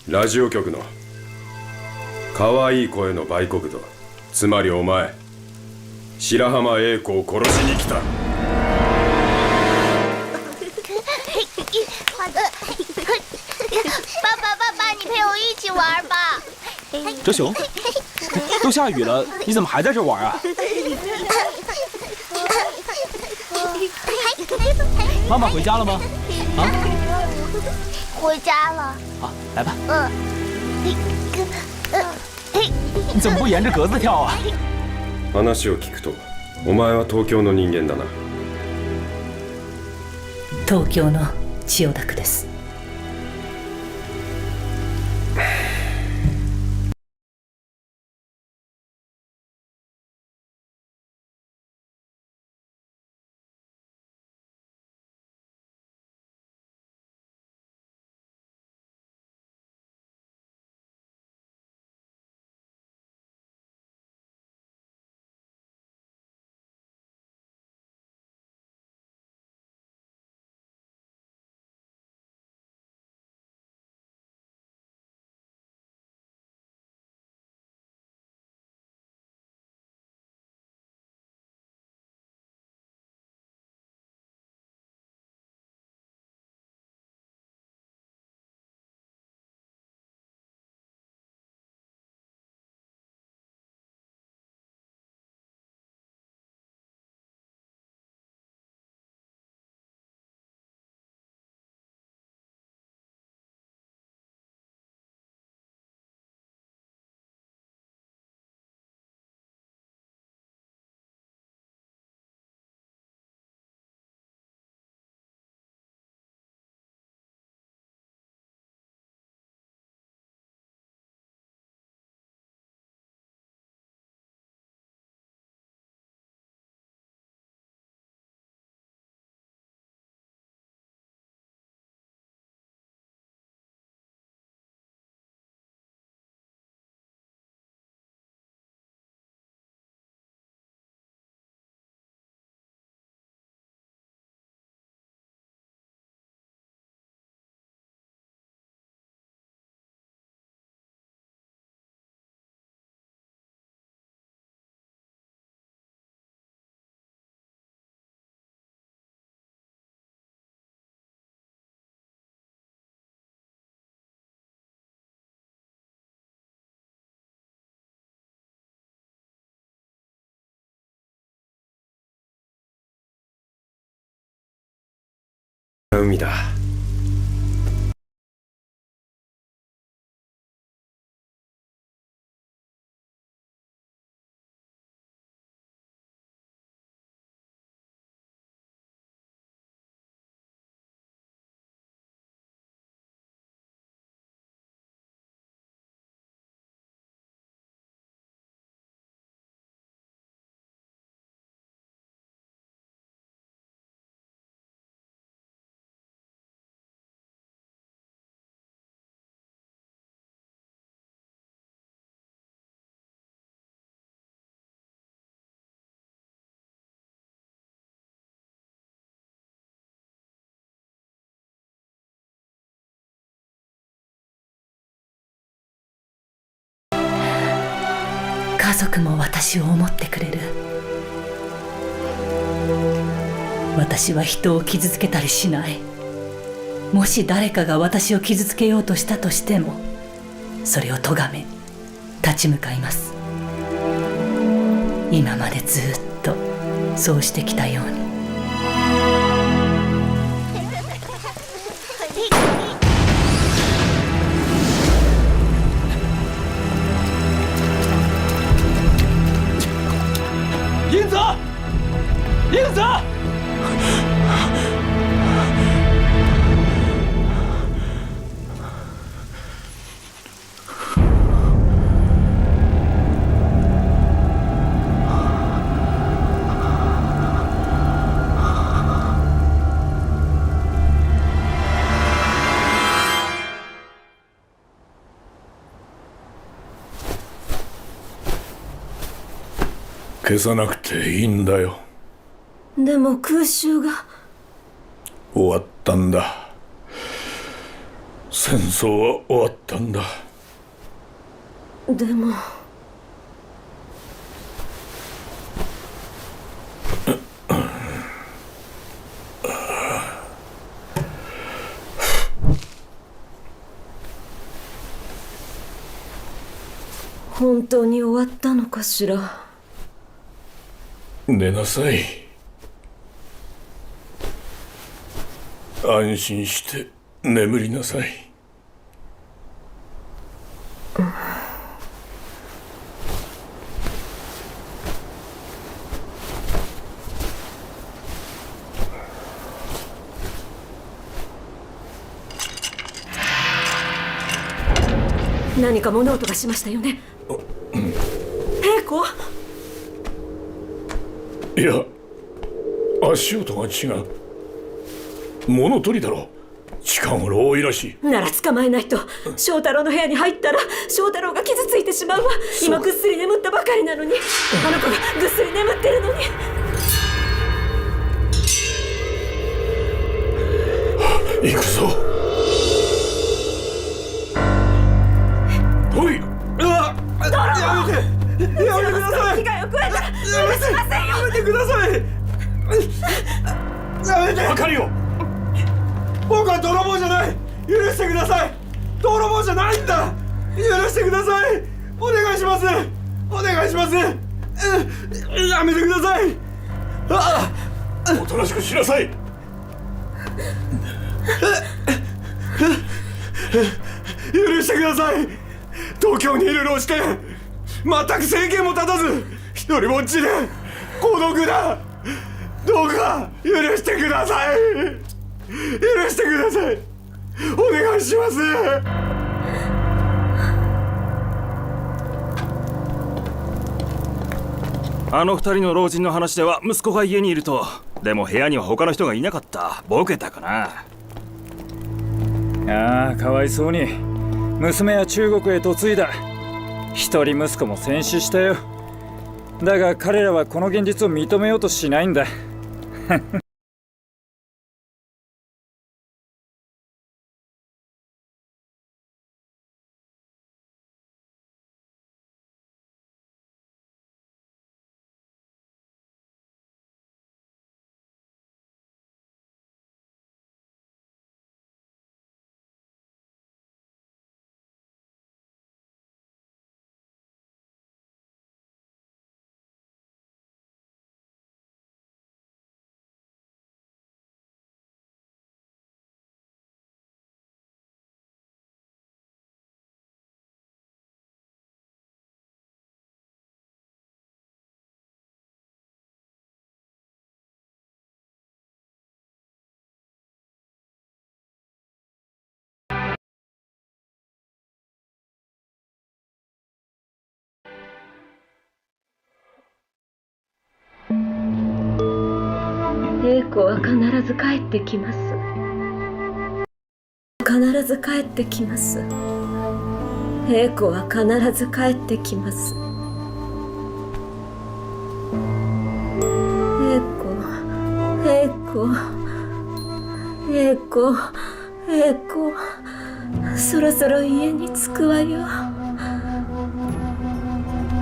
ラジオ局の可愛い声の売国奴、つまりお前白浜英子を殺しに来た。爸爸，你陪我一起玩吧。哲雄，都下雨了，你怎么还在这玩啊？妈妈回家了吗？啊？回家了。好，来吧。你怎么不沿着格子跳啊？話を聞くと、お前は東京の人間だな。東京の千代田区です。海だ。家族も私を思ってくれる。私は人を傷つけたりしない。もし誰かが私を傷つけようとしたとしても、それを咎め立ち向かいます。今までずっとそうしてきたように。英子，英子，消さなくていいんだよ。でも空襲が終わったんだ。戦争は終わったんだ。でも本当に終わったのかしら。寝なさい。安心して眠りなさい。何か物音がしましたよね。平子？いや、足音が違う。物取りだろ。近頃多いらしい。なら捕まえないと。翔太郎の部屋に入ったら翔太郎が傷ついてしまうわ。今ぐっすり眠ったばかりなのに。あの子がぐっすり眠ってるのに。行くぞ。おい、やめて、やめてください。被害を加えたら許しませんよ。やめてください。やめて。わかるよ。僕は泥棒じゃない。許してください。泥棒じゃないんだ。許してください。お願いします。お願いします。やめてください。おとなしくしなさい。許してください。東京にいる老子で全く生計も立たず一人ぼっちで孤独だ。どうか許してください。許してください。お願いします。あの二人の老人の話では息子が家にいると。でも部屋には他の人がいなかった。ボケたかな。ああ、かわいそうに。娘は中国へ嫁いだ。一人息子も戦死したよ。だが彼らはこの現実を認めようとしないんだ。子は必ず帰ってきます。必ず帰ってきます。英子は必ず帰ってきます。英子、そろそろ家に着くわよ。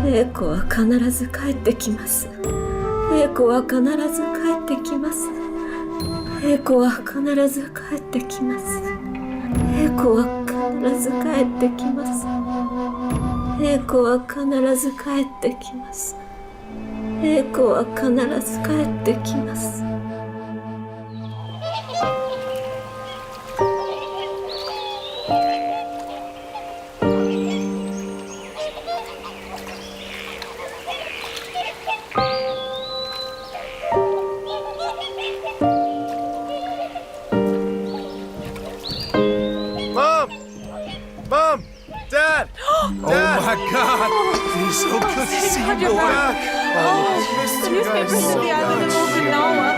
英子は必ず帰ってきます。英子は必ず帰ってきます。英子は必ず帰ってきます。英子は必ず帰ってきます。英子は必ず帰ってきます。英子は必ず帰ってきます。Mom! Dad! Oh my God! It's so good to see you, boy. The newspapers in the island of Okinawa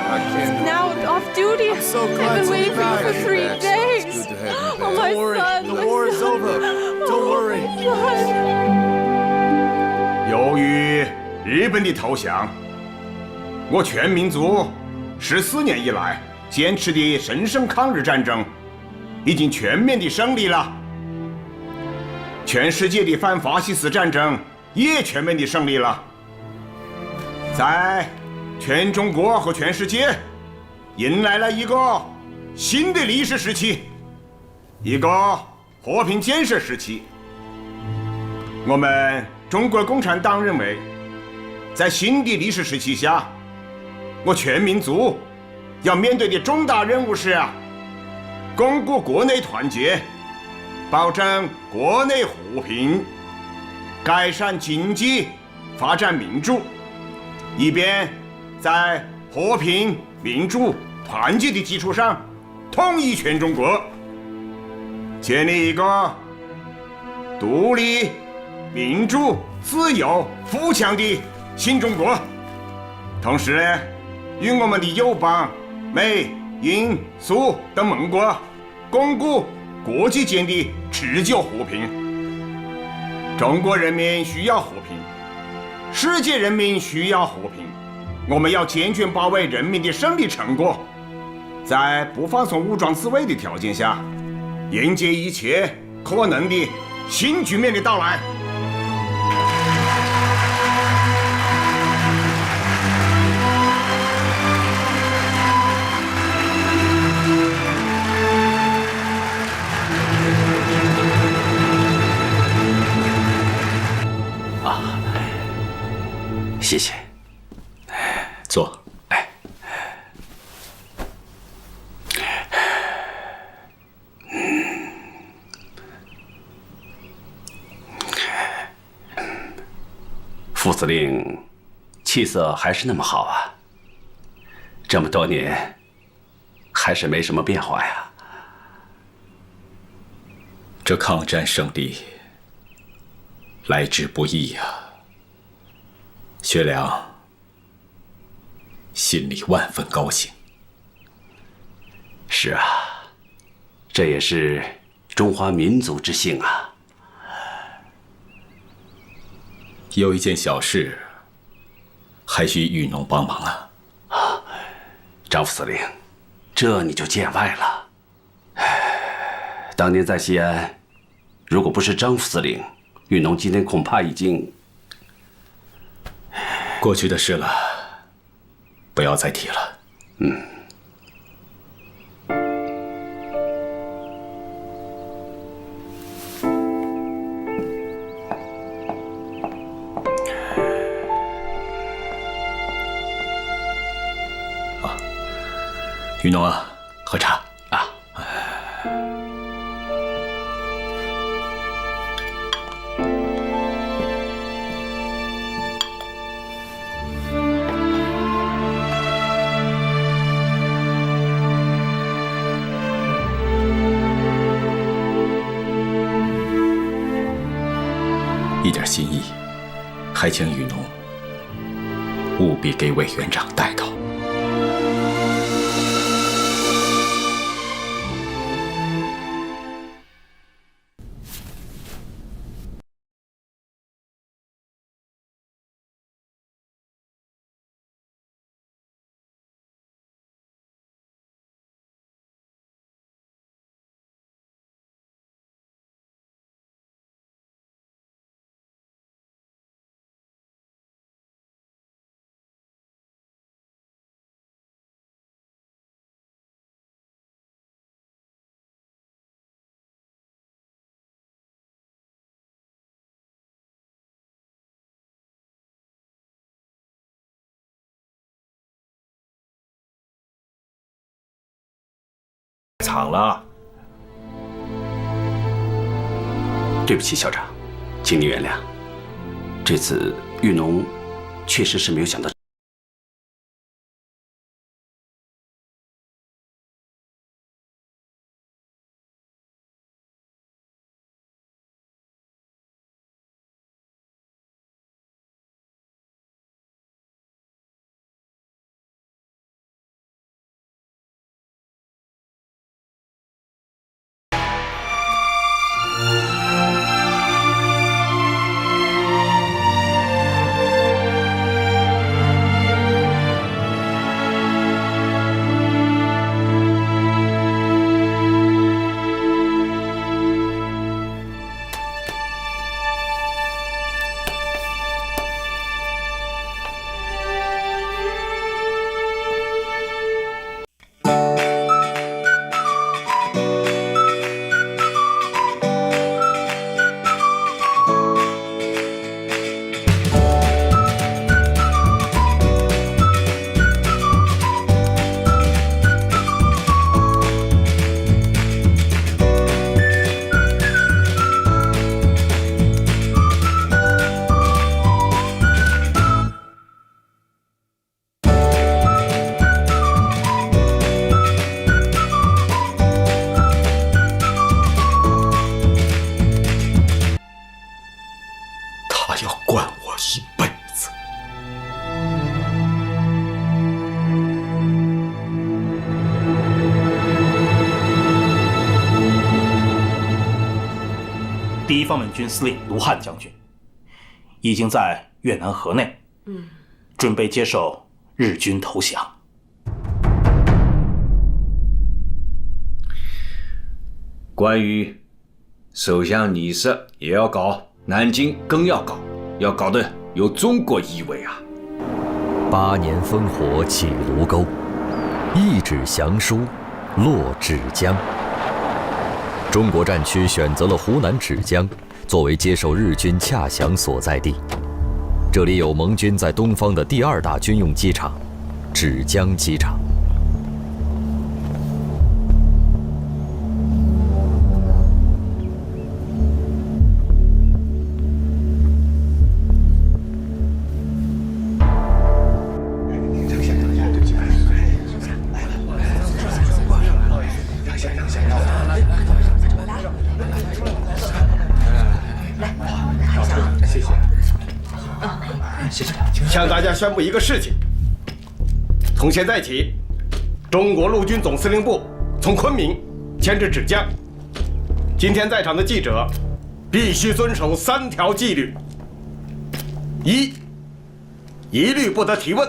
is now off duty. I'm so glad I've been to waiting be back. for you for 3 days. It's good to have you back. Oh, my Don't worry, son, the my war is son. over. Don't worry. Son. 由于日本的投降，我全民族14年以来坚持的神圣抗日战争已经全面的胜利了。全世界的反法西斯战争也全面的胜利了。在全中国和全世界迎来了一个新的历史时期，一个和平建设时期。我们中国共产党认为，在新的历史时期下，我全民族要面对的重大任务是巩固国内团结，保证国内和平，改善经济，发展民主，以便在和平、民主、团结的基础上统一全中国，建立一个独立、民主、自由、富强的新中国。同时与我们的友邦美、英、苏等盟国巩固国际间的持久和平。中国人民需要和平，世界人民需要和平。我们要坚决把握人民的胜利成果，在不放松武装自卫的条件下，迎接一切可能的新局面的到来。谢谢。坐。副司令气色还是那么好啊，这么多年还是没什么变化呀。这抗战胜利来之不易呀，学良心里万分高兴。是啊，这也是中华民族之幸啊。有一件小事，还需玉农帮忙啊！张副司令，这你就见外了。当年在西安，如果不是张副司令，玉农今天恐怕已经过去的事了，不要再提了。玉农啊，喝茶啊！一点心意，还请玉农务必给委员长带到。场了。对不起，校长，请你原谅。这次玉农确实是没有想到。第一方面军司令卢汉将军已经在越南河内，准备接受日军投降。关于首相仪式也要搞，南京更要搞，要搞得有中国意味啊！8年烽火起卢沟，一纸降书落芷江。中国战区选择了湖南芷江作为接受日军洽降所在地，这里有盟军在东方的第2大军用机场——芷江机场。向大家宣布一个事情：从现在起，中国陆军总司令部从昆明迁至芷江。今天在场的记者必须遵守3条纪律：一律不得提问；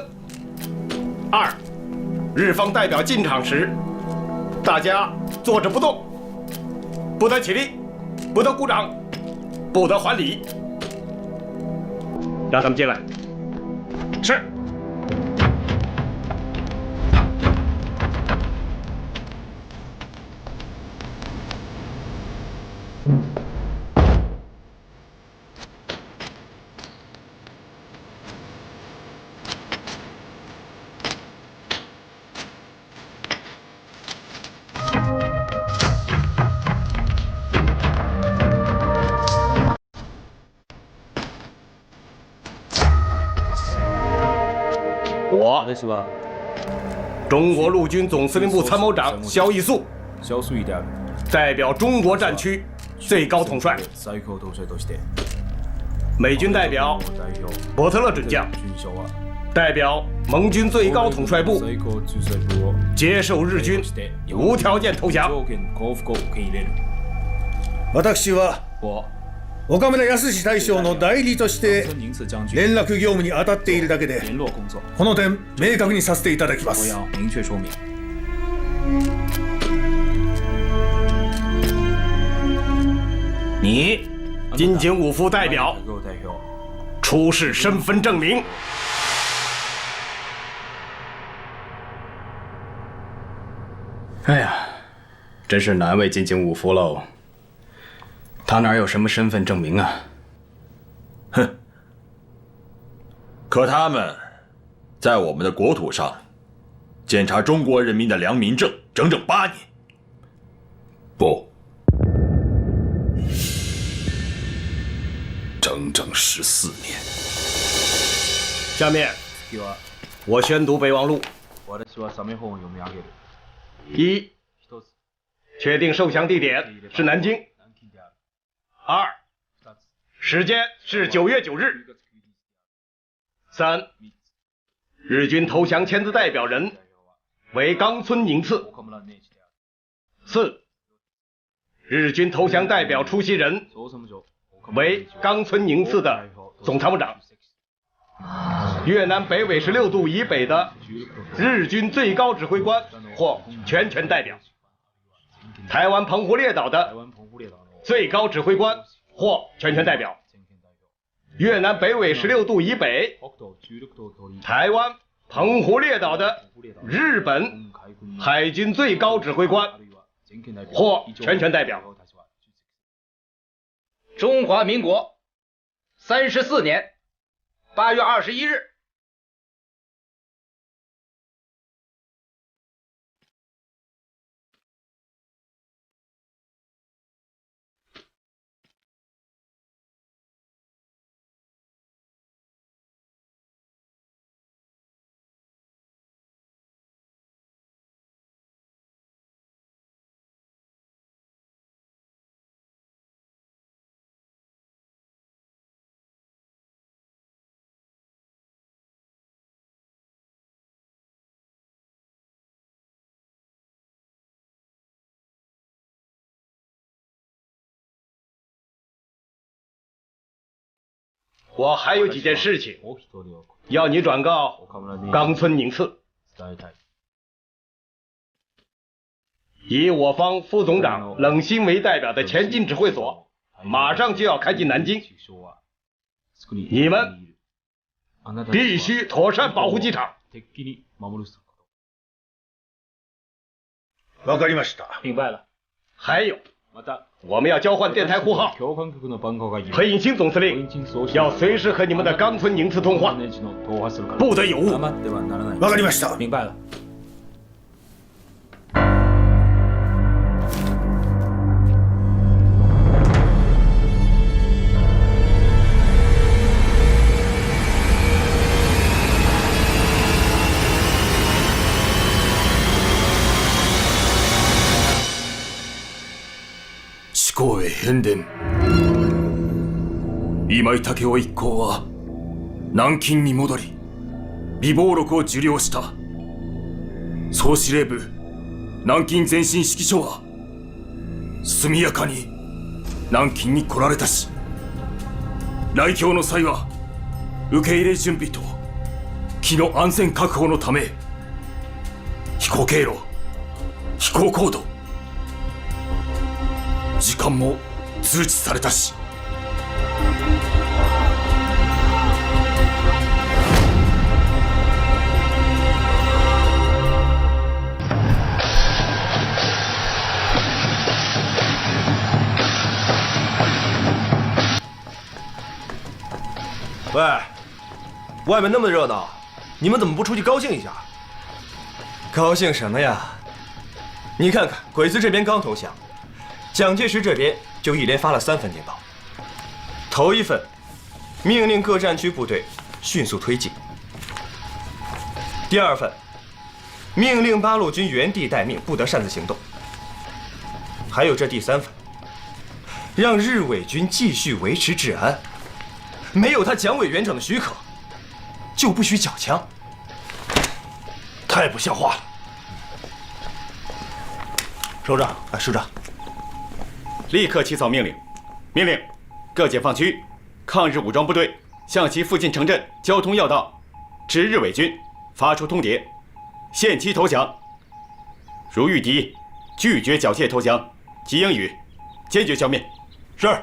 二，日方代表进场时，大家坐着不动，不得起立，不得鼓掌，不得还礼。让他们进来。是。我中国陆军总司令部参谋长萧义肃，代表中国战区最高统帅；美军代表伯特勒准将，代表盟军最高统帅部，接受日军无条件投降。私は岡村康史大将の代理として連絡業務に当たっているだけで、この点明確にさせていただきます。你金警五副代表出示身份证明。哎呀，真是难为金警五副喽。他哪有什么身份证明啊？哼！可他们在我们的国土上检查中国人民的良民证整整8年，不，整整14年。下面，我宣读备忘录。1. 确定受降地点是南京。2. 时间是9月9日。3. 日军投降签字代表人为冈村宁次。4. 日军投降代表出席人为冈村宁次的总参谋长。越南北纬16度以北的日军最高指挥官或全权代表。台湾澎湖列岛的最高指挥官或全权代表。越南北纬16度以北，台湾澎湖列岛的日本海军最高指挥官或全权代表。中华民国34年8月21日。我还有几件事情要你转告冈村宁次。以我方副总长冷心为代表的前进指挥所马上就要开进南京，你们必须妥善保护机场。わかりました。明白了。还有，我们要交换电台呼号。裴应钦总司令要随时和你们的冈村宁次通话，不得有误。わかりました。明白了。四港へ変電。今井武雄一行は南京に戻り備忘録を受領した。総司令部南京前進指揮所は速やかに南京に来られたし、来京の際は受け入れ準備と機の安全確保のため飛行経路、飛行高度、時間も通知されたし。喂，外面那么热闹，你们怎么不出去高兴一下？高兴什么呀？你看看，鬼子这边刚投降，蒋介石这边就一连发了3份电报。头一份，命令各战区部队迅速推进；第二份，命令八路军原地待命，不得擅自行动；还有这第3份，让日伪军继续维持治安。没有他蒋委员长的许可，就不许缴枪，太不像话了。首长，首长，立刻起草命令，命令各解放区抗日武装部队向其附近城镇交通要道之日伪军发出通牒，限期投降。如遇敌拒绝缴械投降，即应予坚决消灭。是。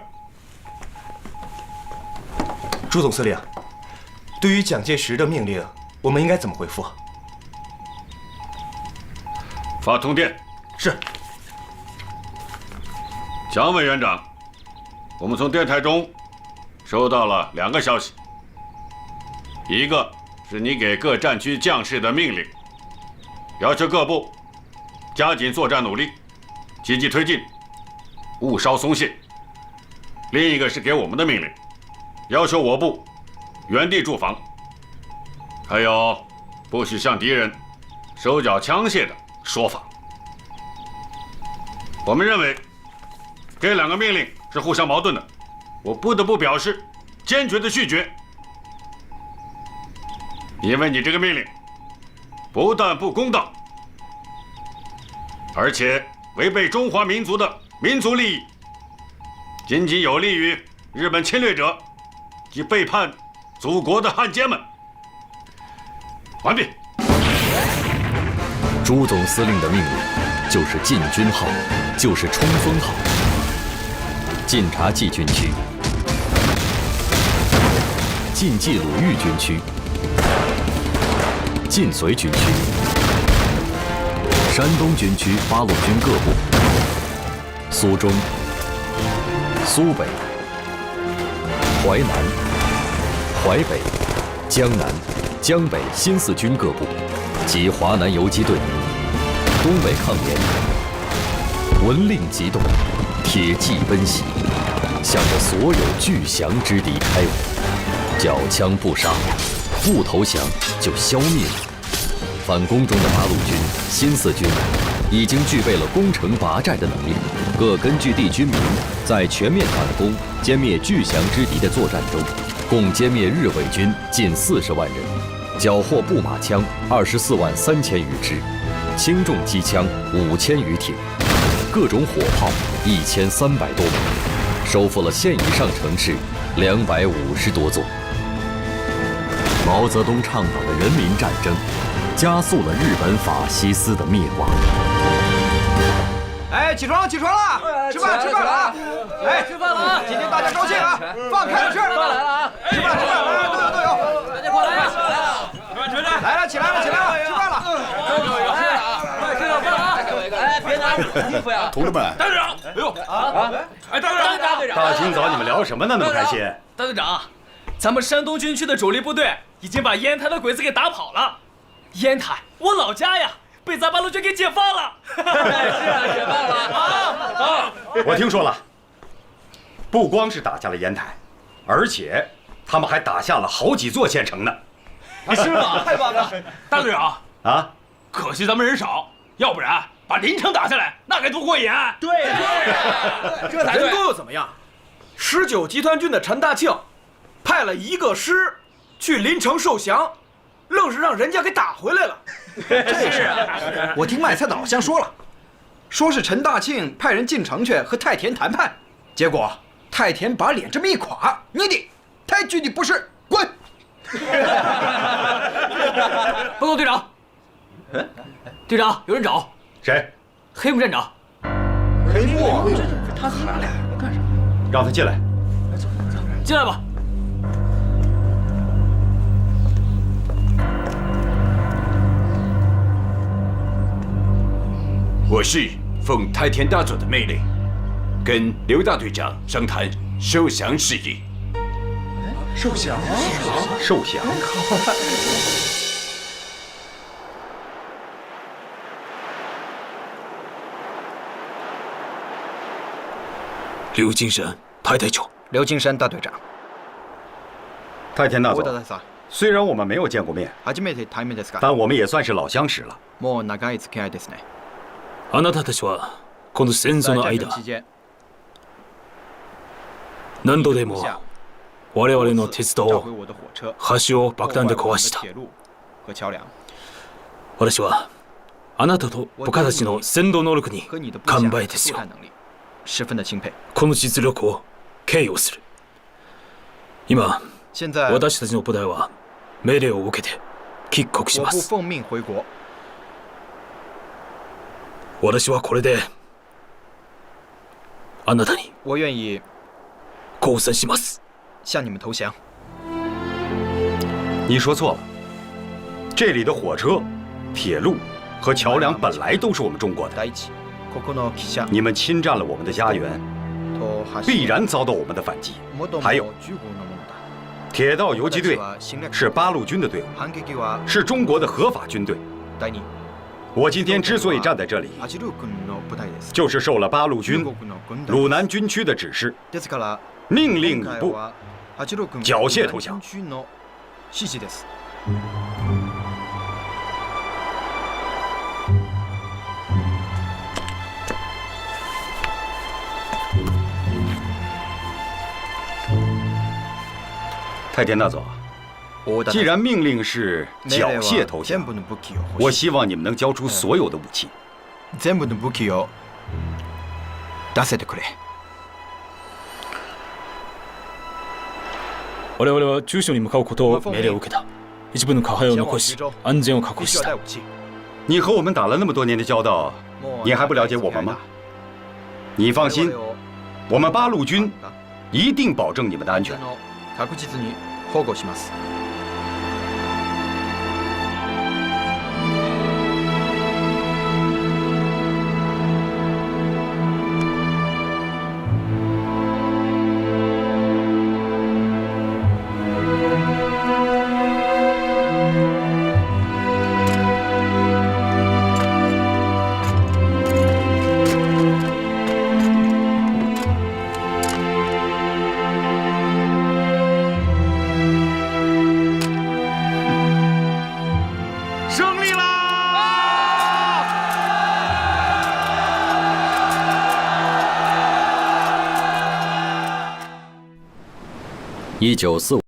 朱总司令，对于蒋介石的命令，我们应该怎么回复？发通电。是。蒋委员长，我们从电台中收到了2个消息，一个是你给各战区将士的命令，要求各部加紧作战努力，积极推进勿稍松懈。另一个是给我们的命令，要求我部原地驻防，还有不许向敌人手脚枪械的说法。我们认为这两个命令是互相矛盾的，我不得不表示坚决的拒绝。因为你这个命令不但不公道，而且违背中华民族的民族利益，仅仅有利于日本侵略者及背叛祖国的汉奸们。完毕。朱总司令的命令就是进军号，就是冲锋号。晋察冀军区、晋冀鲁豫军区、晋绥军区、山东军区八路军各部、苏中、苏北、淮南、淮北、江南、江北新四军各部及华南游击队，东北抗联，闻令急动，铁骑奔袭，向着所有巨降之敌开武，缴枪不杀，不投降就消灭了。反攻中的八路军、新四军已经具备了攻城拔寨的能力，各根据地军民在全面反攻、歼灭巨降之敌的作战中，共歼灭日伪军近40万人，缴获步马枪24万3千余支，轻重机枪5000余挺，各种火炮1300多门，收复了县以上城市250多座。毛泽东倡导的人民战争，加速了日本法西斯的灭亡。哎，起床了，起床了，吃饭了啊！哎，吃饭了啊！今天大家高兴啊，放开了吃！饭来了啊！吃饭，都有。大家快来啊！来了，起来了，吃饭了！快吃点饭啊！哎，别拿衣服呀！同志们，大队长，哎呦哎，大队长，大队长，大清早你们聊什么呢？那么开心？大队长，咱们山东军区的主力部队已经把烟台的鬼子给打跑了。烟台，我老家呀，被咱八路军给解放了。是啊，解放了啊！我听说了，不光是打下了烟台，而且他们还打下了好几座县城呢。是吗？太棒了！大队长啊，可惜咱们人少，要不然把临城打下来，那该多过瘾啊！对呀，这才对。人多又怎么样？19集团军的陈大庆派了1个师去临城受降，愣是让人家给打回来了。是啊，我听卖菜的老乡说了，说是陈大庆派人进城去和太田谈判，结果太田把脸这么一垮，你的太君的不是，滚！报告队长，队长有人找。谁？黑木站长。黑木？他俩干啥？让他进来。进来吧。我是奉太田大佐的命令，跟刘大队长商谈受降事宜。受降？受降？刘金山太太长。刘金山大队长。太田大佐，虽然我们没有见过面，但我们也算是老相识了。あなたたちはこの戦争の間、何度でも我々の鉄道、橋を爆弾で壊した。私はあなたと部下たちの戦闘能力に完売ですよ。この実力を敬意をする。今、私たちの部隊は命令を受けて帰国します。私はこれであなたに降参します。向你们投降。你说错了，这里的火车、铁路和桥梁本来都是我们中国的。你们侵占了我们的家园，必然遭到我们的反击。还有，铁道游击队是八路军的队伍，是中国的合法军队。我今天之所以站在这里，就是受了八路军鲁南军区的指示，命令你部缴械投降。太田大佐，既然命令是缴械投降，我希望你们能交出所有的武器。全部の武器を出せてくれ。我々は中所に向かうことを命令を受けた。一部の下派を残し、安全を確保した。你和我们打了那么多年的交道，你还不了解我们吗？你放心，我们八路军一定保证你们的安全。確実に保護します。1945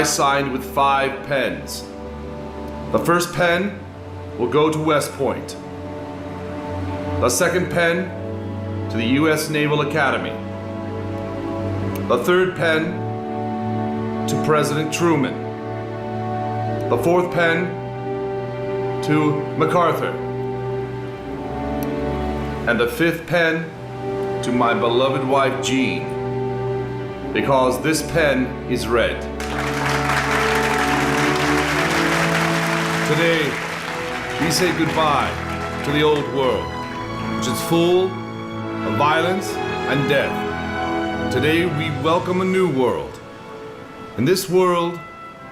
signed with 5 pens. The first pen will go to West Point. The second pen to the U.S. Naval Academy. The third pen to President Truman. The fourth pen to MacArthur. And the fifth pen to my beloved wife Jean, because this pen is red. Today, we say goodbye to the old world, which is full of violence and death. Today, we welcome a new world. In this world,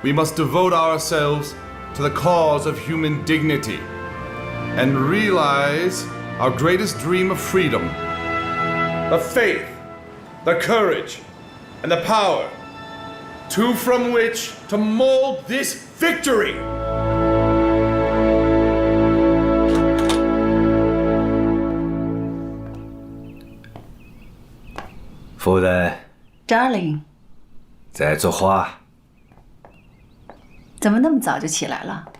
we must devote ourselves to the cause of human dignity and realize our greatest dream of freedom. The faith, the courage, and the power, to from which to mold this victory. 夫人 ，Darling， 在作画。怎么那么早就起来了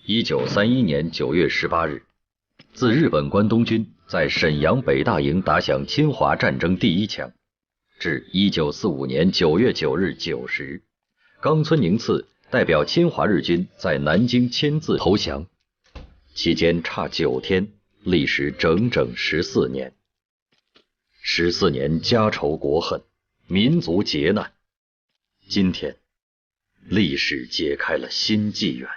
？1931年9月18日，自日本关东军在沈阳北大营打响侵华战争第一枪，至1945年9月9日9时，冈村宁次代表侵华日军在南京签字投降，期间差9天，历时整整14年。14年家仇国恨，民族劫难。今天，历史揭开了新纪元。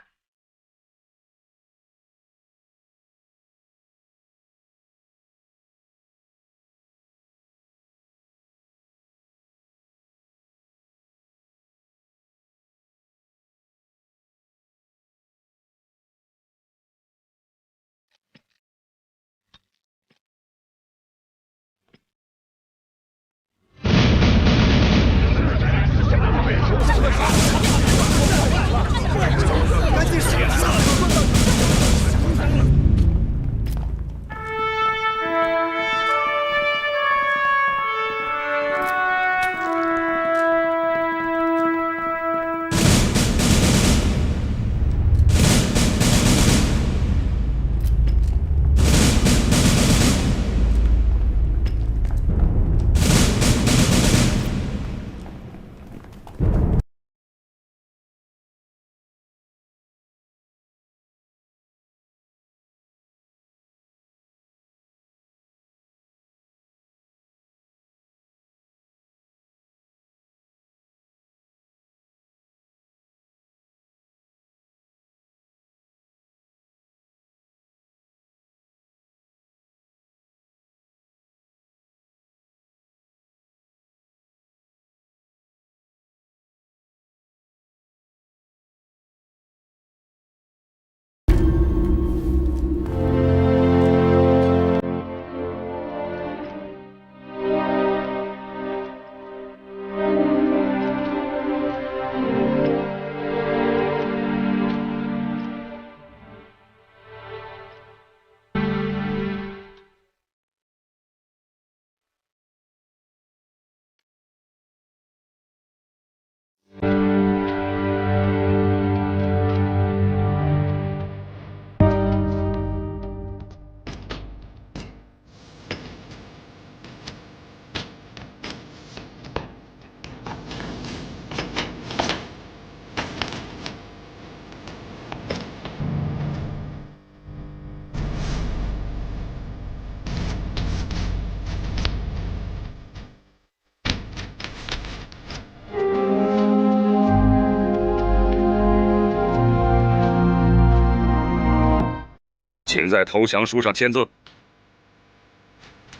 请在投降书上签字。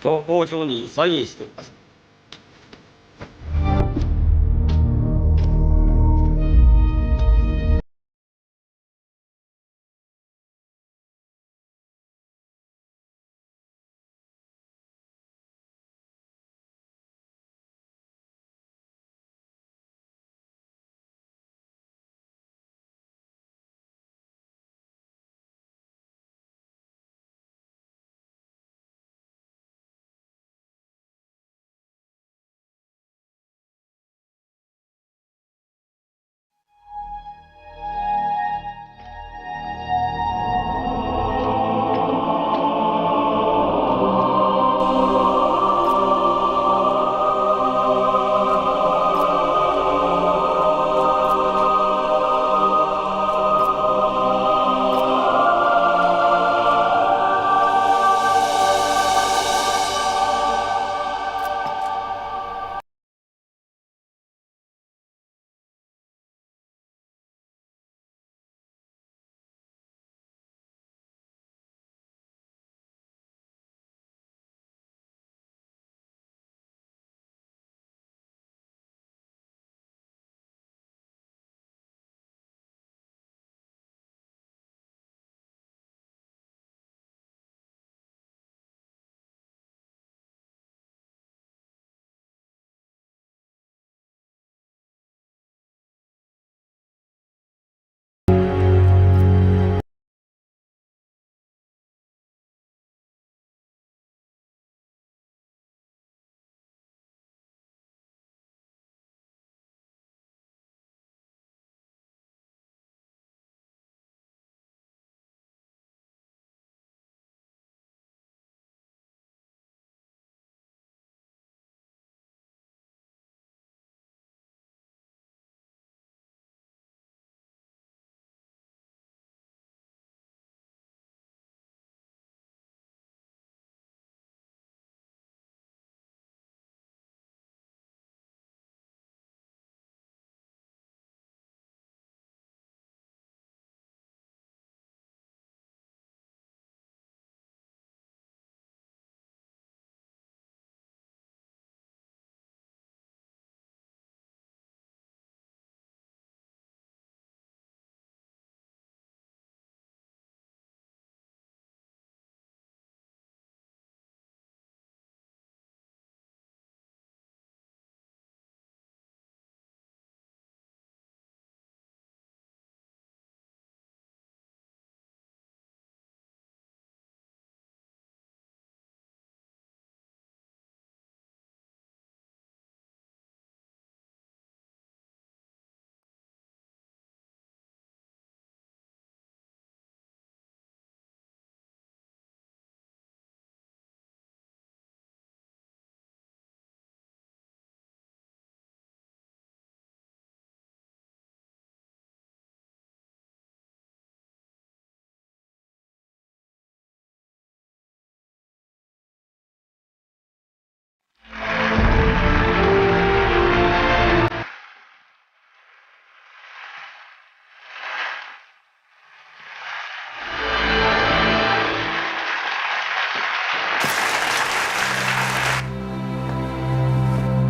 投稿状にサインしてください。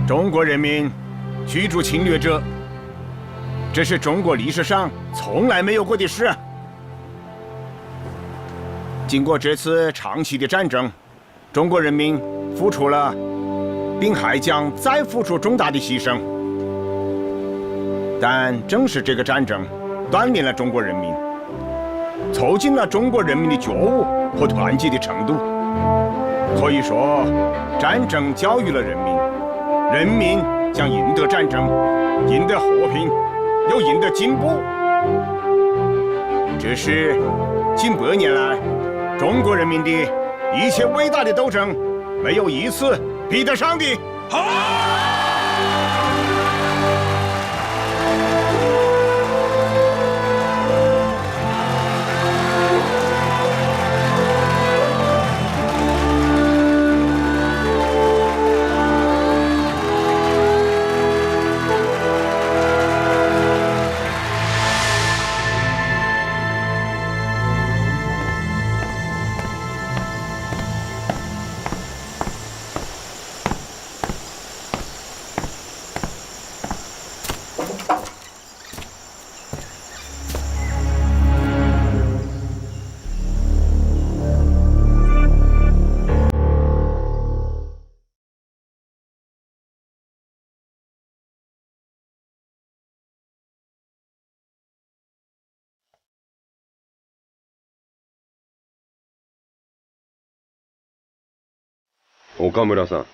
中国人民驱逐侵略者，这是中国历史上从来没有过的事。经过这次长期的战争，中国人民付出了，并还将再付出重大的牺牲。但正是这个战争锻炼了中国人民，促进了中国人民的觉悟和团结的程度。可以说，战争教育了人民。人民将赢得战争，赢得和平，又赢得进步。这是近100年来中国人民的一切伟大的斗争，没有一次比得上的。好！岡村さん。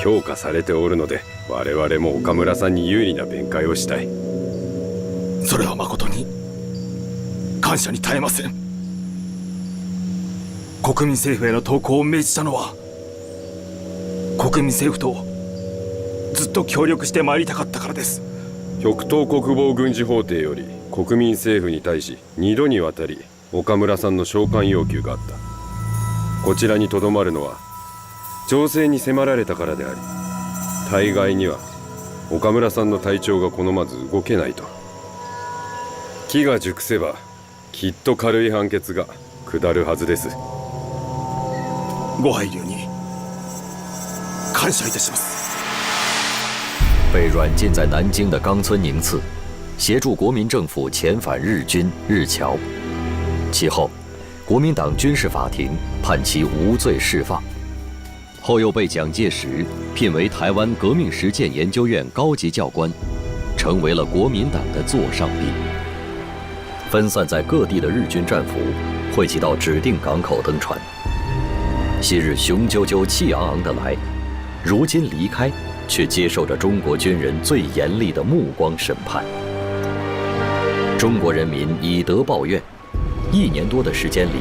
評価されておるので、我々も岡村さんに有利な弁解をしたい。それは誠に感謝に堪えません。国民政府への投降を命じたのは、国民政府とずっと協力してまいりたかったからです。極東国防軍事法廷より国民政府に対し2度にわたり岡村さんの召喚要求があった。こちらにとどまるのは情勢に迫られたからであり、大概には岡村さんの体調が好まず動けないと。機が熟せばきっと軽い判決が下るはずです。ご配慮に感謝いたします。被软禁在南京的冈村宁次，协助国民政府遣返日军日侨。其后，国民党军事法庭判其无罪释放。后又被蒋介石聘为台湾革命实践研究院高级教官，成为了国民党的座上宾。分散在各地的日军战俘汇集到指定港口登船。昔日雄赳赳气昂昂的来，如今离开，却接受着中国军人最严厉的目光审判。中国人民以德报怨，1年多的时间里，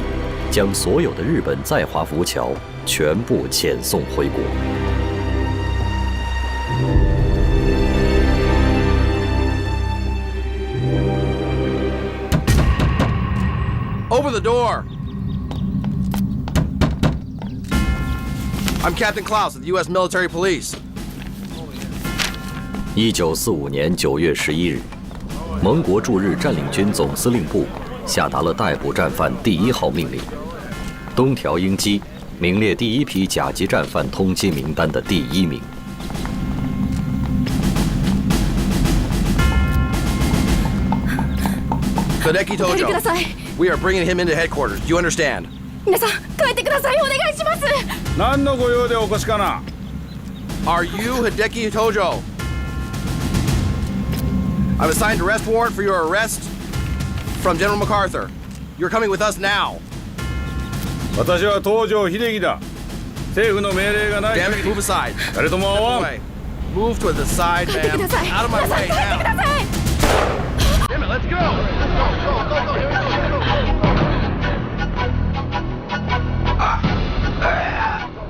将所有的日本在华俘侨全部遣送回国。Open the door. I'm Captain Klaus of the U.S. Military Police. 1945年9月11日，盟国驻日占领军总司令部下达了逮捕战犯第1号命令，东条英机名列第1批甲级战犯通缉名单的第1名。Hideki Tojo, we are bringing him into headquarters. Do you understand? 皆さん、帰ってください。お願いします。何のご用でお越しかな？ Are you Hideki Tojo? I've assigned a arrest warrant for your arrest from General MacArthur. You're coming with us now. 私は東條秀樹だ。政府の命令がない。 Damn it, move aside. 誰とも会わん。 Move to the side, ma'am. Out of my way now. Damn it, let's go.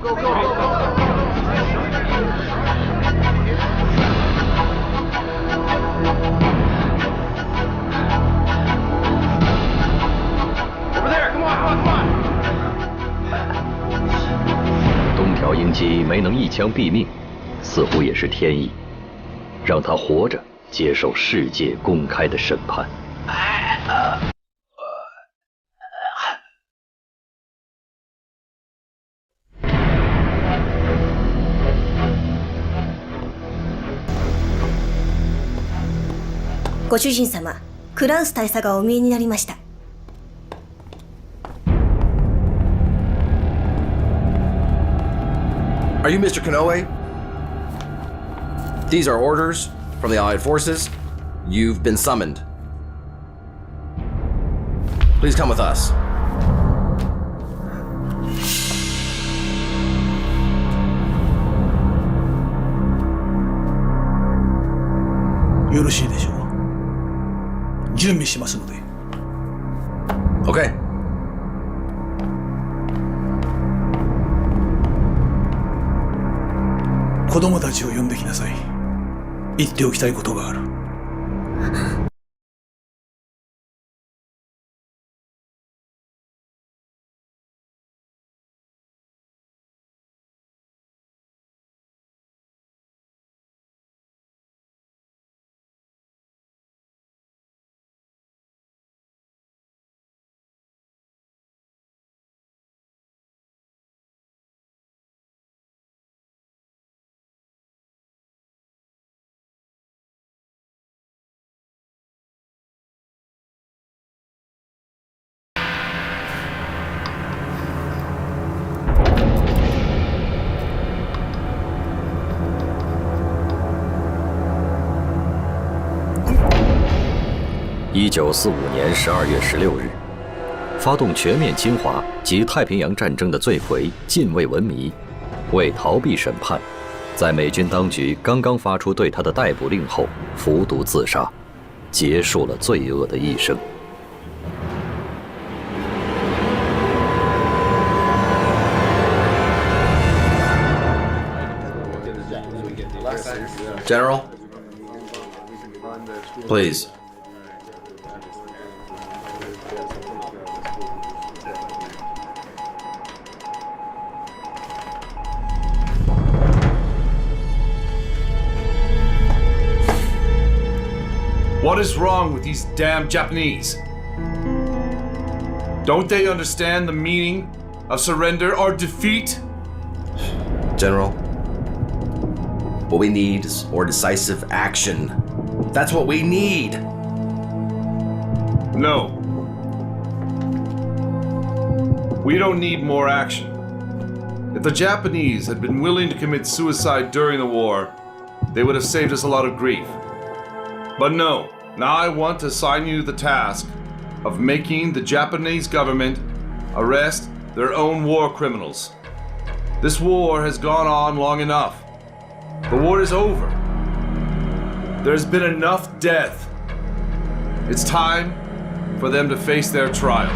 Go, go, go, go. Over there, come on, come on, come on. 东条英机没能一枪毙命，似乎也是天意，让他活着接受世界公开的审判。ご主人様、クラウス大佐がお見えになりました。Are you Mr. Kanoe? These are orders from the Allied forces. You've been summoned. Please come with us. よろしいでしょう。準備しますので。Okay. 子供たちを呼んできなさい。言っておきたいことがある。1945年12月16日，发动全面侵华及太平洋战争的罪魁近卫文迷，为逃避审判，在美军当局刚刚发出对他的逮捕令后，服毒自杀，结束了罪恶的一生。General, please. What is wrong with these damn Japanese? Don't they understand the meaning of surrender or defeat? General, what we need is more decisive action. That's what we need. No. We don't need more action. If the Japanese had been willing to commit suicide during the war, they would have saved us a lot of grief. But no, now I want to assign you the task of making the Japanese government arrest their own war criminals. This war has gone on long enough. The war is over. There's been enough death. It's time for them to face their trial.